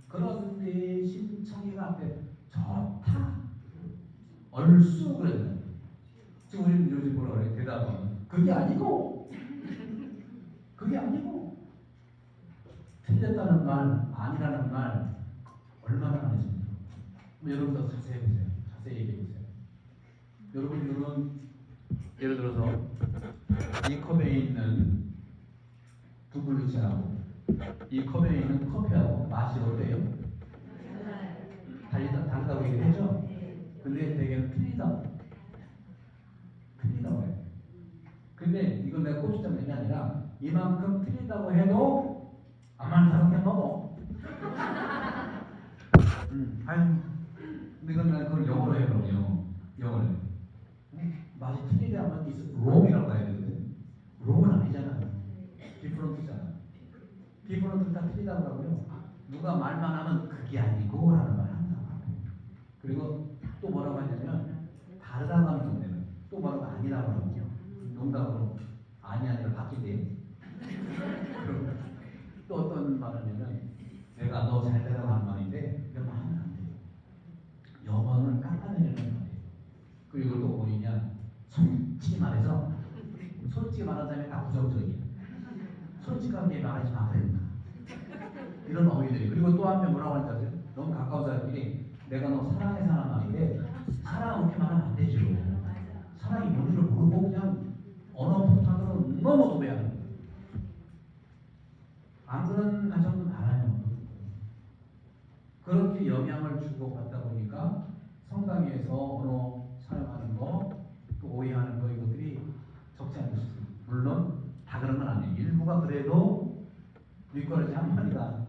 그런데 심청이가 앞에 좋다 얼쑤 그랬는데 지금 우리는 요즘 뭐라고 그래요? 대답은 그게 아니고 틀렸다는 말 아니라는 말 얼마나 많이 씁니까? 여러분도 자세히 보세요. 자세히 얘기해 보세요. 여러분들은 예를 들어서 이 컵에 있는 두블루치하고 이 컵에 있는 커피하고 맛이 어때요? 다르다고 얘기했죠? 근데 되게 틀리다고 해요. 근데 이건 내가 고추장 얘기 아니라 이만큼 틀리다고 해도 아마 다르게 먹어. 아유, 근데 이건 내가 그걸 영어로 해요. 영어로. 맛이 틀리게 하면 있어. wrong이라고 해야 되거든. wrong은 아니잖아. different잖아. different는 다 틀리다고 하고요. 누가 말만 하면 그게 아니고 라는 말 한다고 하고. 그리고 또 뭐라고 하냐면 다르다고 하는 경우에는 또 뭐라고 아니라고 하거든요. 농담으로 아니라 바뀐대요. 또 어떤 말하냐면 내가 너 잘 되라고 하는 말인데 이거 말하면 안 돼요. 영어는 깎아내리는 말이에요. 그리고 또 뭐냐 솔직히 말해서 솔직히 말하는 사람이 다 부정적이야. 솔직하게 말하지 마 그랬나 이런 어휘들이. 그리고 또 한편 뭐라고 하는지 아세요? 너무 가까운 사람끼리 내가 너 사랑해서 하는 말인데 사랑 그렇게 말하면 안 되죠. 사랑이 뭔지를 모르고 그냥 언어 폭탄으로 너무 도배하는 거예요. 안 그런 가정도 많아요. 그렇게 영향을 주고받다 보니까 성당에서 언어 사용하는 거, 또 오해하는 거 이것들이 적지 않을 수 있습니다. 물론 다 그런 건 아니에요. 일부가 그래도 밑거라지 한 마리가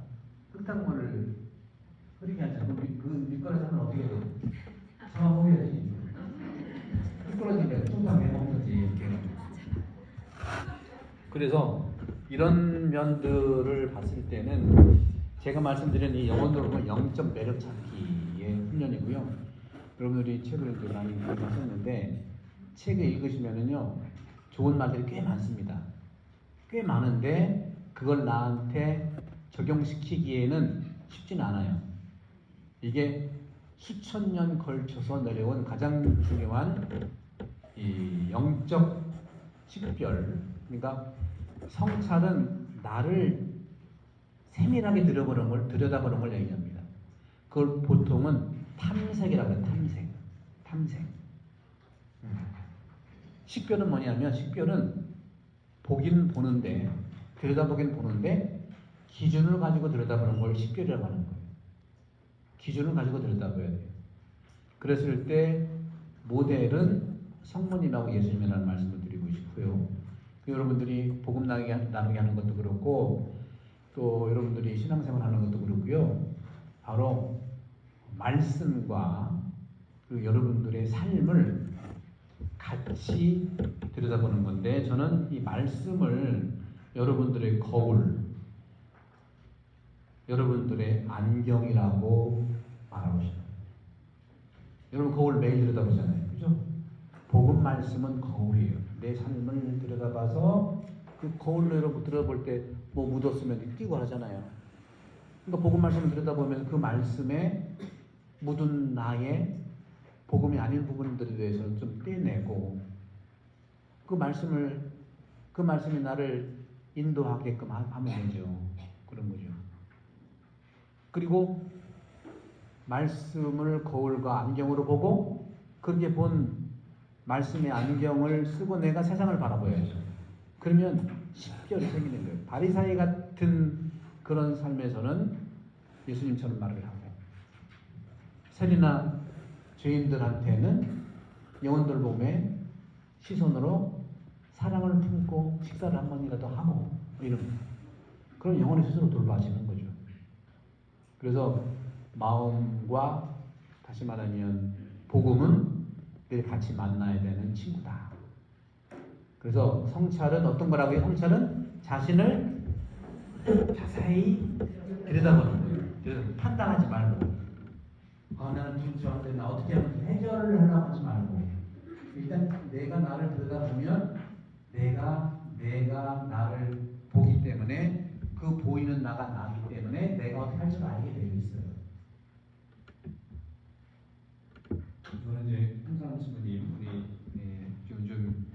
흙탕물을 흐리게 하잖아요. 그 밑거라지 하면 어떻게 해야 돼요? 상황호해야지. 흙거라지니까 뚱땅 해먹는 거지. 그래서 이런 면들을 봤을 때는 제가 말씀드린 이 영혼들은 영적 매력 찾기의 훈련이고요. 여러분들이 책을 이제 많이 읽으셨는데 책을 읽으시면은요 좋은 말들이 꽤 많습니다. 꽤 많은데 그걸 나한테 적용시키기에는 쉽지는 않아요. 이게 수천 년 걸쳐서 내려온 가장 중요한 이 영적 식별, 그러니까 성찰은 나를 세밀하게 들여다보는 걸 얘기합니다. 그걸 보통은 탐색이라고 해요. 탐색. 탐생. 식별은 뭐냐면 식별은 보긴 보는데 들여다보긴 보는데 기준을 가지고 들여다보는 걸 식별이라고 하는 거예요. 기준을 가지고 들여다봐야 돼요. 그랬을 때 모델은 성문이라고 예수님이라는 말씀을 드리고 싶고요. 여러분들이 복음 나누게 하는 것도 그렇고 또 여러분들이 신앙생활 하는 것도 그렇고요. 바로 말씀과 그리고 여러분들의 삶을 같이 들여다보는 건데 저는 이 말씀을 여러분들의 거울, 여러분들의 안경이라고 말하고 싶어요. 여러분 거울 매일 들여다보잖아요. 그죠? 복음 말씀은 거울이에요. 내 삶을 들여다봐서 그 거울로 여러분 들여다볼 때 뭐 묻었으면 띄고 하잖아요. 그러니까 복음 말씀을 들여다보면 그 말씀에 묻은 나의 복음이 아닌 부분들에 대해서는 좀 떼내고 그 말씀이 나를 인도하게끔 하면 되죠. 그런 거죠. 그리고 말씀을 거울과 안경으로 보고 그렇게 본 말씀의 안경을 쓰고 내가 세상을 바라봐야죠. 그러면 식별이 생기는 거예요. 바리사이 같은 그런 삶에서는 예수님처럼 말을 하고 세리나 죄인들한테는 영혼들 몸에 시선으로 사랑을 품고 식사를 한 번이라도 하고 이런 그런 영혼의 스스로 돌봐지는 거죠. 그래서 마음과 다시 말하면 복음은 늘 같이 만나야 되는 친구다. 그래서 성찰은 어떤 거라고요? 성찰은 자신을 자세히 들여다보는 거예요. 판단하지 말고 나는 분주한데 나 어떻게 하면 해결을 하려고 하지 말고 일단 내가 나를 들여다보면 내가 나를 보기 때문에 그 보이는 나가 나기 때문에 내가 어떻게 할 줄 알게 되어 있어요. 저는 이제 홍상훈 친구님 우리 요즘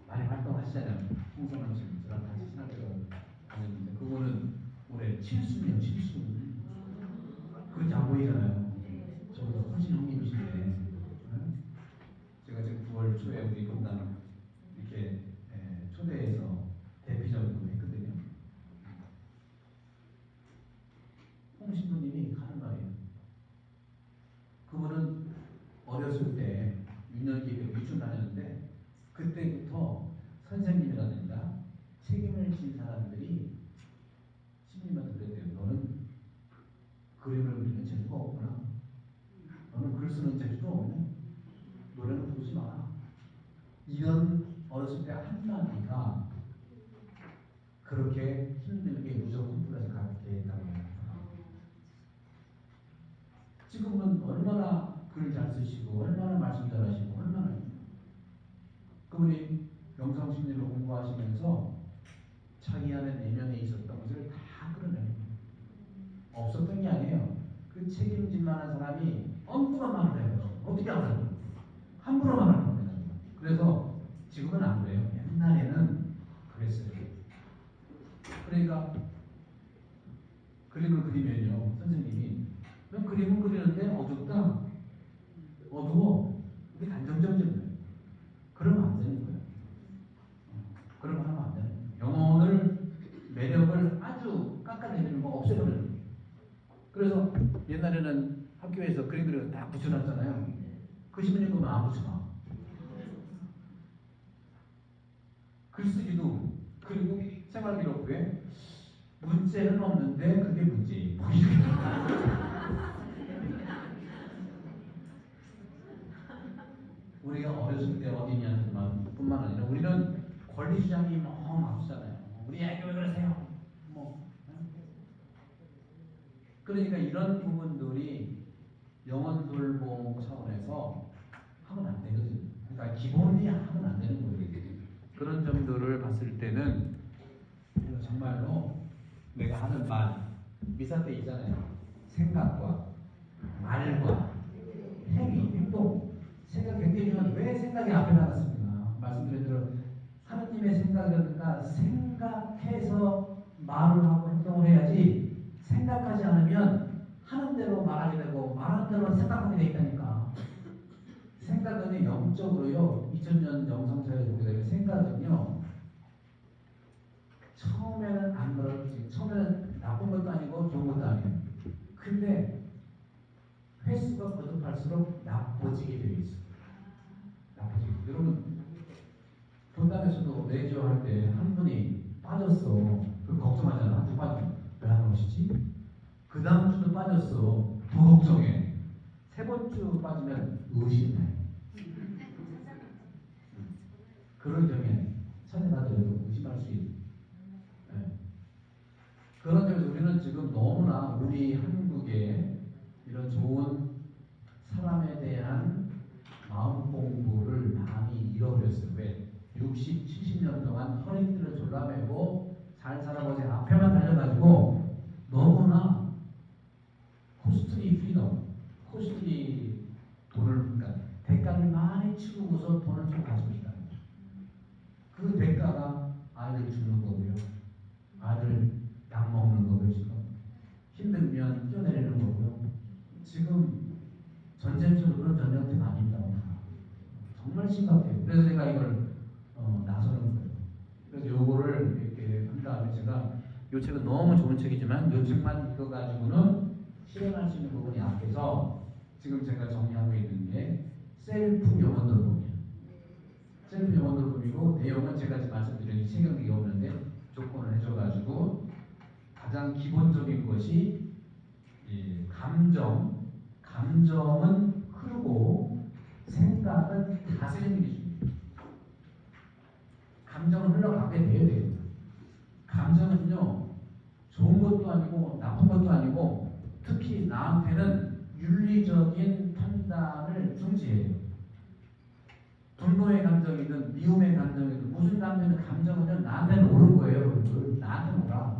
많이 활동하시잖아요. 홍상훈 친구 저랑 같이 신학교를 다녔는데 그거는 올해 70년 70년 그렇게 안 보이잖아요. 저보다 훨씬 형님이신데 제가 지금 9월 초에 우리 본당 이렇게 초대해서 대피전을 했거든요. 홍 신부님이 하는 말이에요. 그분은 어렸을 때 유년기에 유치원 다녔는데 그때부터 선생님이라든가 책임을 진 사람들이 신부님한테 그랬대요. 너는 그림을 그리는 재주가 없구나. 너는 글 쓰는 재주도 없네. 노래는 부르지 마라. 이런 어렸을 때 한마디가 그렇게 힘들게 무조건 플러스 갖게 했다고 합니다. 지금은 얼마나 글 잘 쓰시고 얼마나 말씀 잘하시고 얼마나 그분이 명상심리를 공부하시면서 자기 안에 내면에 있었던 것을 다 끌어내는 없었던 게 아니에요. 그 책임질 만한 사람이 엉뚱한 말을 해요. 어떻게 알아요? 함부로 말하는 겁니다. 그래서 지금은 안 그래요. 옛날에는 그랬어요. 그러니까 그림을 그리면요. 선생님이 넌 그림은 그리는데 어둡다. 어두워. 이게 단정적인 거예요. 그러면 안 되는 거예요. 그러면 하면 안 되는 거예요. 영혼을 매력을 아주 깎아내리는 거 없애버리는 거예요. 그래서 옛날에는 학교에서 그림 그리고 다 붙여놨잖아요. 그 신부님 그러면 안 붙여놔. 글쓰기도 그리고 생활기록부에 문제는 없는데 그게 문제예요. 우리가 어렸을 때 어린이한테만 뿐만 아니라 우리는 권리 주장이 너무 앞서잖아요. 우리 애기 왜 그러세요? 그러니까 이런 부분들이 영혼 돌봄 차원에서 하면 안 되거든요. 그러니까 기본이 하면 안 되는 거예요. 그런 점들을 봤을 때는 정말로 내가 하는 말, 미사 때 있잖아요. 생각과 말과 행동. 생각 굉장히 중요한데 왜 생각이 앞에 나갔습니까? 말씀드린 대로 하느님의 생각이라든가 생각해서 말을 하고 행동을 해야지 생각하지 않으면 하는 대로 말하게 되고 말하는 대로 생각하게 돼 있다니까. 갈수록 나빠지게 되어 있어요. 나빠지게. 여러분 분당에서도 레이저 할 때 한 분이 빠졌어. 그 걱정하잖아. 한주 빠지면 왜 안 오시지? 그 다음 주도 빠졌어. 더 걱정해. 세 번째 빠지면 의심해. 그런 점에 천혜받으려도 의심할 수 있는. 네. 그런 점에서 우리는 지금 너무나 우리 한국의 이런 좋은 사람에 대한 마음 공부를 많이 잃어버렸어요. 왜? 60, 70년 동안 허리띠를 졸라매고 잘 살아보지 앞에만 달려가지고 너무나 코스트리 프리덤, 코스트리 돈을, 그러니까 대가를 많이 치르고서 돈을 좀 가지고 싶다는 거죠. 그 대가가 아이들 죽는 거고요. 아이들 약 먹는 거고요. 지금 힘들면 뛰어내리는 거고요. 지금 전쟁처럼 그런 전쟁터가 아닙니다. 정말 심각해요. 그래서 제가 이걸 나서는 거예요. 그래서 요거를 이렇게 한 다음에 제가 요 책은 너무 좋은 책이지만 요 책만 읽어 가지고는 실현할 수 있는 부분이 약해서 지금 제가 정리하고 있는 게 셀프 영혼 돌봄이에요. 셀프 영혼 돌봄이고 내용은 제가 지금 말씀드린 책경이 없는데 조건을 해줘가지고 가장 기본적인 것이 감정은 흐르고 생각은 다스리는 게 중요해요. 감정은 흘러가게 돼야 돼요. 감정은요 좋은 것도 아니고 나쁜 것도 아니고 특히 나한테는 윤리적인 판단을 중시해요. 분노의 감정이든 미움의 감정이든 무슨 감정은 나한테는 옳은 거예요. 여러분들 나한테는 옳아.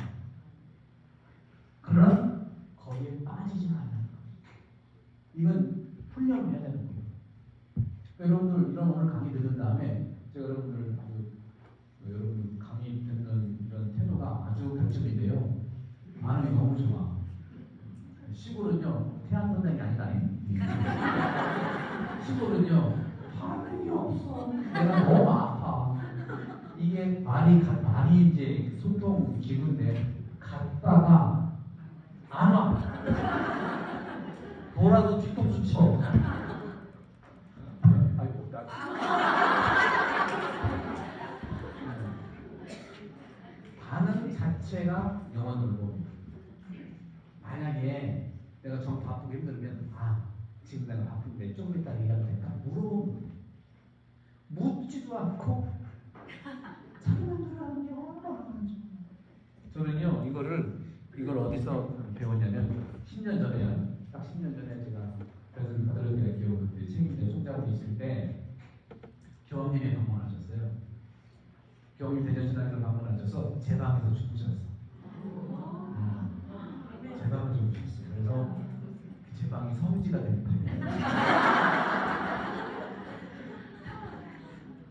그러나 거기에 빠지지 말라는 거예요. 이건 훈련을 해야 되는 거예요. 여러분들 이런 오늘 강의 듣는 다음에 제가 여러분들 여러분 강의 듣는 이런 태도가 아주 별점인데요. 반응이 너무 좋아. 시골은요 태안 선생이 아니다니. 시골은요 반응이 없어. 내가 너무 아파. 이게 말이 이제 소통 기구인데 갔다가 안 와. 돌아도 뒤통수 쳐. 아이고 나. 반응 자체가 영혼 돌봄입니다. 만약에 내가 정 바쁘게 힘들면 지금 내가 바쁜데 조금 이따 얘기하면 될까? 물어보면 묻지도 않고 자기만 들어가는 게 얼마나 많죠. 저는요 이걸 어디서 배웠냐면 10년 전에요. 딱 10년 전에 제가 그래서 가톨릭 교회 그때 책임자 총장으로 있을 때 교황님이 방문하셨어요. 교황님 대전신학교를 방문하셔서 제 방에서 주무셨어. 제 방에서 주무셨어요. 그래서 제 방이 성지가 된 방이에요.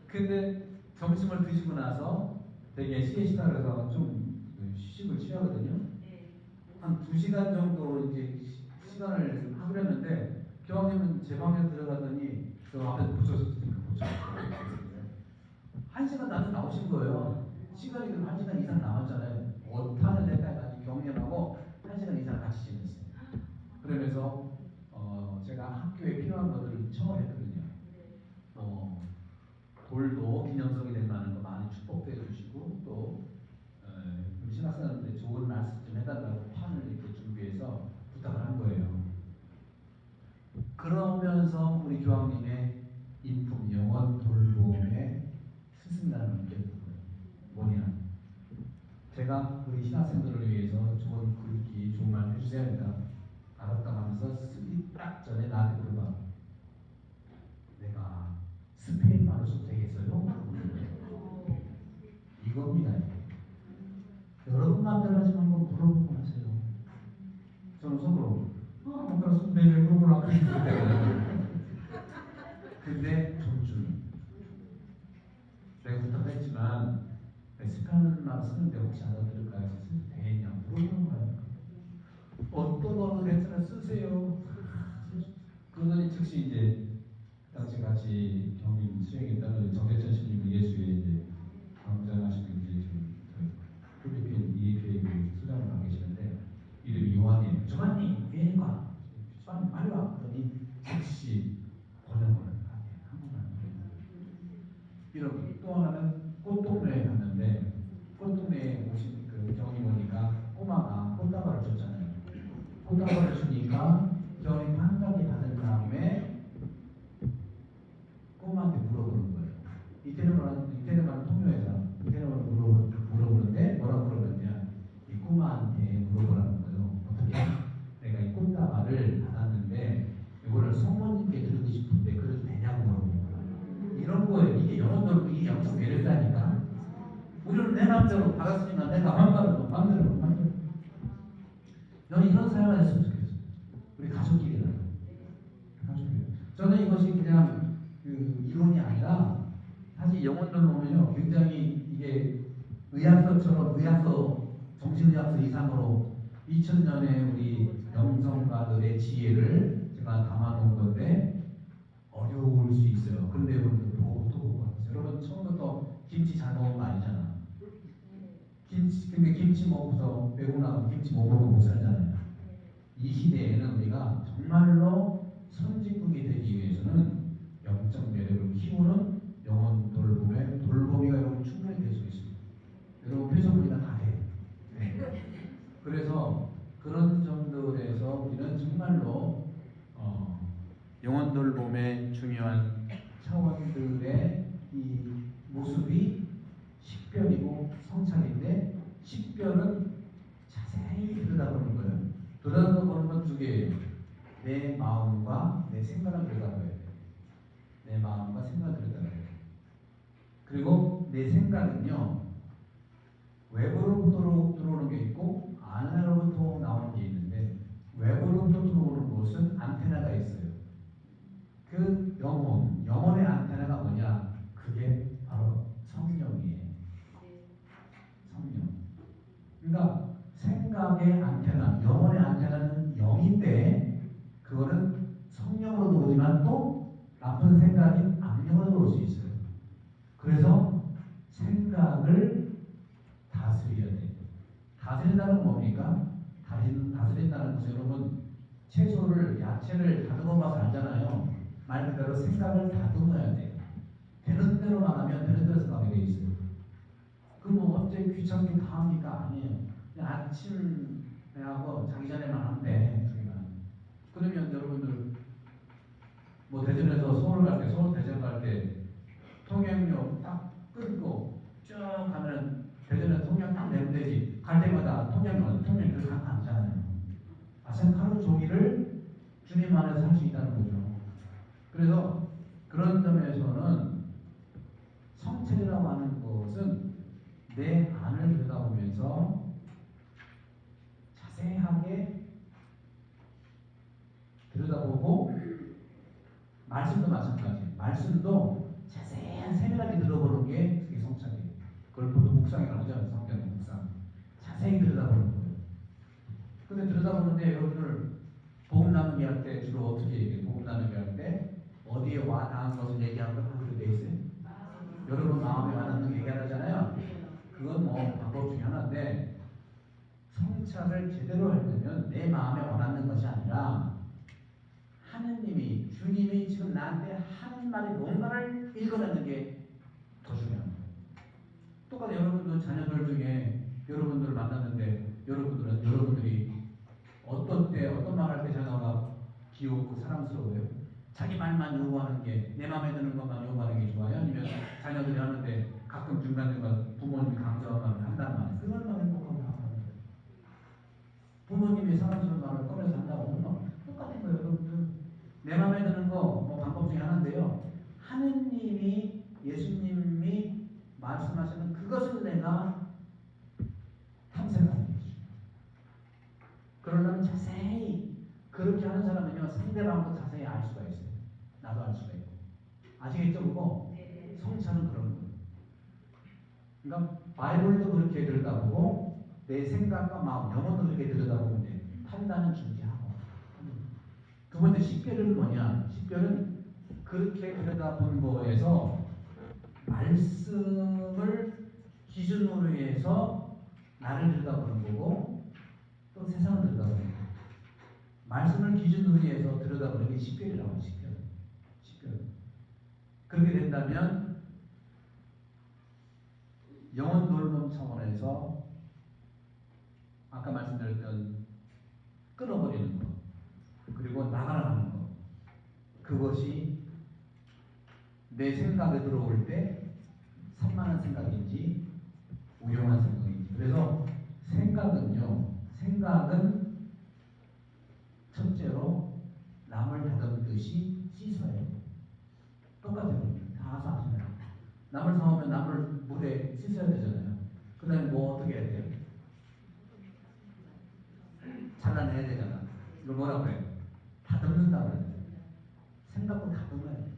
근데 점심을 드시고 나서 되게 시에스타 그래서 좀 휴식을 취하거든요. 한 2시간 정도 이제 시간을 하기로 했는데 교황님은 제 방에 들어가더니 저 앞에 붙여줬으니까 붙여줬어요. 1시간 나도 나오신 거예요. 시간이 그럼 1시간 이상 남았잖아요. 타는 데까지 경련하고 1시간 이상 같이 지냈어요. 그러면서 제가 학교에 필요한 것들을 청업했거든요. 돌도 기념성이 될 만한 거 많이 축복도 해주시고 또 우리 신학생한테 좋은 말씀 좀 해달라고 판을 이렇게 준비해서 부탁을 한 거예요. 그러면서 우리 교황님의 인품 영혼 돌봄의 스승이라는 걸 느꼈던 거예요. 뭐냐? 제가 우리 신학생들을 위해서 좋은 글귀, 좋은 말 해주셔야 합니다. 알았다 하면서 쓰기 딱 전에 나한테 물어봐. 내가 스페인말로 써도 되겠어요? 이겁니다. 여러분 마음대로 하지 말고 물어보고 하세요. 저는 속으로 그래서 매일 물어보라고 했는데 근데 존중. 내가 부탁했지만 스페인말 쓰는데 혹시 알아들을까 해서 써도 되겠냐 물어보는 거예요. 어떤 언어 괜찮아 쓰세요. 그러더니 즉시 이제 당시 같이 경민 수행했다는 정대천 신님은 예수의 이제 강장하시고 이제 지금 필리핀 EAPA 수장을 하고 계시는데 이름이 요한이에요. 조한님 왜 와? 빨리 와. 그러더니 즉시 꽃다발을 주니까 경이 반갑게 받은 다음에 꼬마한테 물어보는 거예요. 이태리 말은 통용해서 이태리 말은 물어보는데 뭐라고 물어보느냐, 이 꼬마한테 물어보라는 거예요. 어떻게? 내가 이 꽃다발을 받았는데 이거를 성모님께 드리고 싶은데 그래도 되냐고 물어보는 거예요. 이런 거예요. 이게 영혼들 이게 영적 매력이라니까. 우리는 내 마음대로 받았으니까 내가 마음대로. 너는 이런 사회가 됐으면 좋겠어. 우리 가족끼리는. 저는 이것이 그냥 이론이 아니라 사실 영혼들 보면요, 굉장히 이게 의학서처럼 정신의학서 이상으로 2000년에 우리 영성가들의 지혜를 제가 담아놓은 건데 어려울 수 있어요. 그런데 여러분들 보고 또 보고 여러분 처음부터 김치 잘 먹은 거 아니잖아. 근데 김치 먹고서 외국 나가면 김치 못 먹고 못 살잖아요. 이 시대에는 우리가 정말로 선진국이 되기 위해서는 영적 매력을 키우는 영혼 돌보미가 여러분 충분히 될 수 있습니다. 여러분 표정보다 다 돼요. 네. 그래서 그런 점들에서 우리는 정말로 영혼 돌봄의 중요한 차원들의 이 모습이 식별이고 성찰인데, 식별은 자세히 들여다보는 거예요. 들여다보는 건 두 개예요. 내 마음과 내 생각을 들여다봐야 돼요. 내 마음과 생각을 들여다봐야 돼요. 그리고 내 생각은요, 외부로부터 들어오는 게 있고 안으로부터 나오는 게 있는데, 외부로부터 들어오는 것은 안테나가 있어요. 그 영혼의 안테나가 뭐냐? 그게 바로 성령이에요. 성령. 그러니까 생각의 안테나, 영혼의 안테나는 영인데 그거는 성령으로도 오지만 또 나쁜 생각이 악령으로도 올 수 있어요. 그래서 생각을 다스려야 돼요. 다스린다는 건 뭡니까? 다스린다는 것은 여러분 채소를, 야채를 다듬어 봐서 알잖아요. 말 그대로 생각을 다듬어야 돼요. 되는 대로만 하면 되는 대로 생각이 돼 있어요. 그뭐 어째 귀찮게 다 합니까? 아니에요. 그냥 아침에 하고 자기 전에만 하면 돼. 그러면 여러분들 뭐 대전에서 서울 대전 갈 때 통행료 딱 끊고 쭉 가면 대전에서 통영 딱 내면 되지. 갈 때마다 통영 그렇게 가면 안 되잖아요. 하루 종일을 주님 안에서 살 수 있다는 거죠. 그래서 그런 점에서는 성찰이라고 하는 것은 내 안을 들여다보면서 자세하게 들여다보고, 말씀도 마찬가지. 말씀도 자세한 세밀하게 들어보는 게 그게 성찰이에요. 그걸 보통 묵상이라고 하죠. 성경 묵상. 자세히 들여다보는 거예요. 근데 들여다보는데 여러분들 복음 나누기 할 때 주로 어떻게 얘기해요? 복음 나누기 할 때 어디에 와 닿은 것을 얘기하는 걸 하기로 돼 있어요. 여러분 마음에 와닿는 거 얘기하잖아요. 그건 뭐 방법 중에 하나인데, 성찰을 제대로 하려면 내 마음에 와닿는 것이 아니라 하느님이, 주님이 지금 나한테 하는 말이 뭔가를 읽어내는 게 더 중요합니다. 똑같이 여러분들 자녀들 중에 여러분들을 만났는데 여러분들이 어떤 때 어떤 말 할 때 자녀가 귀엽고 사랑스러워요? 자기 말만 요구하는 게, 내 마음에 드는 것만 요구하는 게 좋아요? 아니면 자녀들이 하는데 가끔 중간중간 부모님이 강조한 말을 한단 말이에요. 그 얼마나 행복하고 하는 거예요. 부모님이 사랑스러운 말을 꺼내서 한다고 하면 똑같은 거예요. 여러분들. 내 마음에 드는 거 뭐 방법 중에 하나인데요. 하느님이, 예수님이 말씀하시는 그것을 내가 탐색하는 거죠. 그러려면 자세히, 그렇게 하는 사람은요, 상대방도 자세히 알 수가 있어요. 나도 알 수가 있고. 아시겠죠? 그거? 성찰은 그런 거예요. 그러니까 바이블도 그렇게 들여다보고 내 생각과 마음, 영혼도 그렇게 들여다보면 돼. 판단은 준비하고. 두 번째 식별은 뭐냐? 식별은 그렇게 들여다본 거에서 말씀을 기준으로 해서 나를 들여다보는 거고, 또 세상을 들여다보는 거고. 말씀을 기준으로 해서 들여다보는 게 식별이라고 해요. 식별. 그렇게 된다면 영혼 돌봄 차원에서 아까 말씀드렸던 끊어버리는 그것이 내 생각에 들어올 때 산만한 생각인지 우영한 생각인지. 그래서 생각은 첫째로 남을 다듬듯이 씻어요. 똑같아요. 다 아시잖아요. 남을 사오면 남을 물에 씻어야 되잖아요. 그 다음에 뭐 어떻게 해야 돼요? 잘라내야 되잖아. 이걸 뭐라고 해요? 다듬는다고 해요. 생각도 다듬어야 돼요.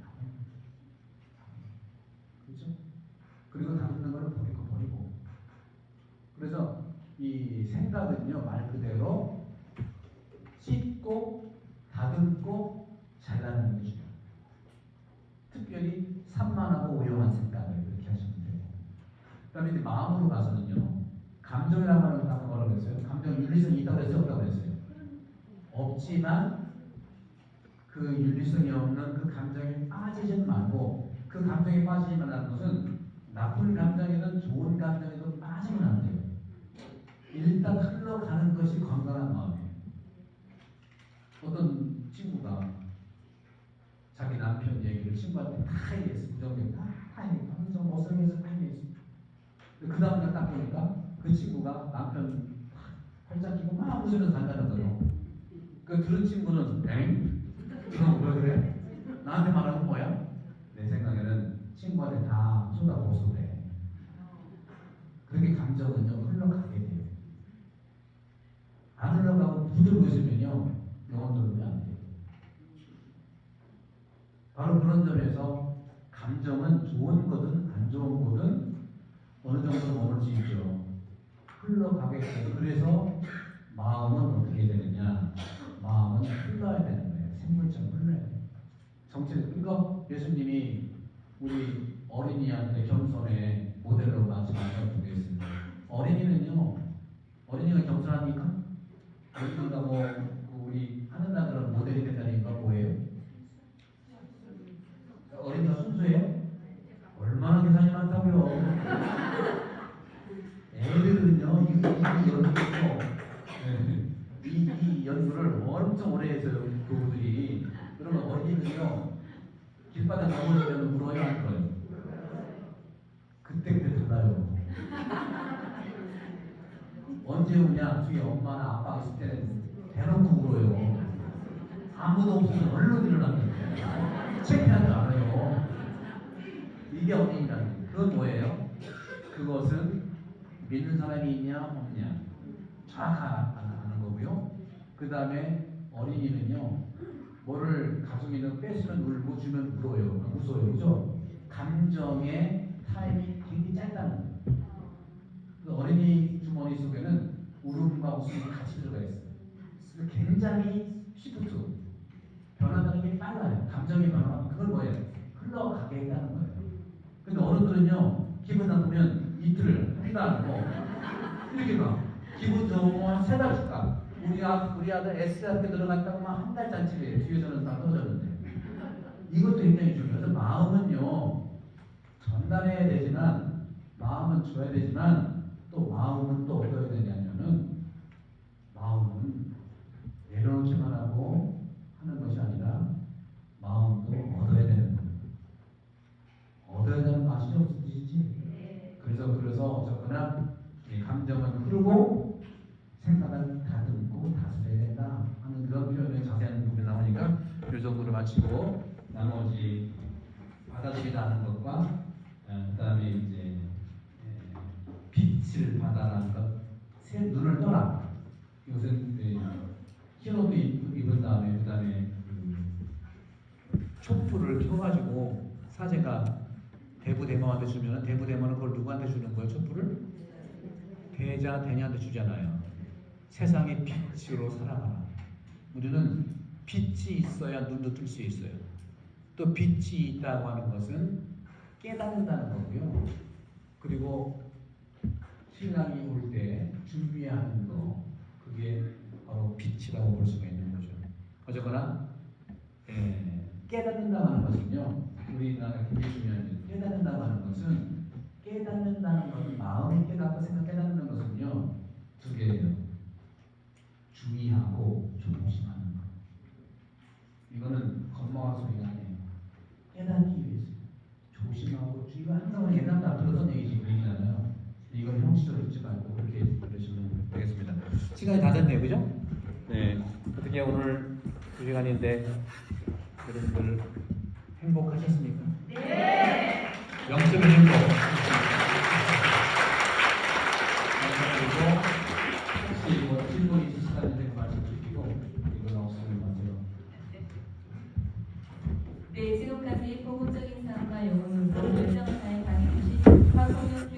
그렇죠? 그리고 다듬는 거를 버리고. 그래서 이 생각은요, 말 그대로 씻고 다듬고 잘라내는 것이죠. 특별히 산만하고 오용한 생각을 이렇게 하시면 돼요. 그 다음에 이제 마음으로 가서는요, 감정이라고 하는 건 아까 뭐라고 했어요? 감정 윤리성이 있다고 했어요? 없다고 했어요? 없지만 그 윤리성이 없는 그 감정에 빠지지 말고, 그 감정에 빠지지 말라는 것은 나쁜 감정이든 좋은 감정이든 빠지면 안 돼요. 일단 흘러가는 것이 건강한 마음이에요. 어떤 친구가 자기 남편 얘기를 친구한테 다 얘기했어. 부정적인 다 얘기했어. 좀 못생겨서 다 얘기했어. 그 다음날 딱 보니까 그 친구가 남편 팔짱 끼고 막 웃으면서 간다는 거예요. 그 들은 친구는 엥? 너 왜 그래? 나한테 말하는 건 뭐야? 내 생각에는 친구한테 다 쏟아부어서 그래. 그렇게 감정은요 흘러가게 돼요. 안 흘러가고 붙들고 있으면요 영혼들은 안 돼요. 바로 그런 점에서 감정은 좋은 거든 안 좋은 거든 어느 정도 머물 수 있죠. 흘러가게 돼요. 그래서 마음은 어떻게 되느냐? 마음은 흘러야 되는 거예요. 생물처럼 흘러야 돼요. 정체, 이거 예수님이 우리 어린이한테 겸손의 모델로 말씀하신 분이 있습니다. 어린이가 겸손합니까? 어린이가 우리 하늘나라는 모델이 된다는 거 뭐예요? 어린이가 순수해요? 얼마나 계산이 많다고요? 애들은요, 이 연구를 엄청 오래 해서요, 교부들이. 그러면 어린이는요, 길바닥 넘어지면 울어요, 안 울어요? 그때 달라요. 언제 우냐? 뒤에 엄마나 아빠가 있을 때는 대놓고 울어요. 아무도 없으면 얼른 일어납니다. 창피하지 않아요. 이게 어린이라는 거예요. 그건 뭐예요? 그것은 믿는 사람이 있냐 없냐 정확하는 거고요. 그 다음에 어린이는요, 뭐를 가족이는 뺏으면 울고 주면 울어요. 무서워요. 그죠? 감정의 타임이 되게 짧다는 거예요. 그 어린이 주머니 속에는 울음과 웃음이 같이 들어가 있어요. 굉장히 시프트, 변화되는 게 빨라요. 감정의 변화가. 그걸 뭐예요? 흘러가게 했다는 거예요. 근데 어른들은요, 기분 나쁘면 이틀, 한 달, 이렇게 가. 기분 좋으면 한 3달 줄까. 우리 아들 S학교 들어갔다가 막 한 달 잔치래요. 뒤에서는 다 터졌는데. 이것도 굉장히 중요해서 마음은요, 전달해야 되지만, 마음은 줘야 되지만, 또 마음은 또 얻어야 되냐면은, 마음은 내려놓기만 하고 하는 것이 아니라, 마음도 얻어야 되는 겁니다. 얻어야 되는 거 아시죠? 무슨 뜻이지? 그래서 어쨌거나 감정은 흐르고 생각은 다듬고 다스려야 된다 하는 그런 표현의 자세한 부분이 나오니까 이 정도로 마치고 나머지 받아들이라는 것과 그 다음에 이제 빛을 받아라는 것, 새 눈을 떠라. 이것은 흰 옷도 입은 다음에 그 다음에 촛불을 켜가지고 사제가 대부대모한테 주면 대부대모는 그걸 누구한테 주는 거예요? 촛불을? 대자 대녀한테 주잖아요. 세상의 빛으로 살아가라. 우리는 빛이 있어야 눈도 뜰 수 있어요. 또 빛이 있다고 하는 것은 깨닫는다는 거고요. 그리고 신랑이 올 때 준비하는 거, 그게 바로 빛이라고 볼 수가 있는 거죠. 어쨌거나 깨닫는다고 하는 것은요, 우리나라 굉장히 중요한 일. 깨닫는다고 하는 것은, 깨닫는다는 것은 마음이 깨닫고 생각 깨닫는 것은요, 2개예요. 주의하고 조심하는 것. 이거는 겁먹을 소리가 아니에요. 시도를 듣지 말고 그렇게 들으시면 되겠습니다. 시간이 다 됐네요, 그죠? 네. 어떻게 오늘 2시간인데 여러분들 행복하셨습니까? 네. 영적인 행복. 그리고 혹시 뭐 질문 있으시다는 말씀 주시고 이걸 없으면 마세요. 네, 지금까지 복음적인 삶과 영혼으로 열정을 다해 강해 주신 박홍윤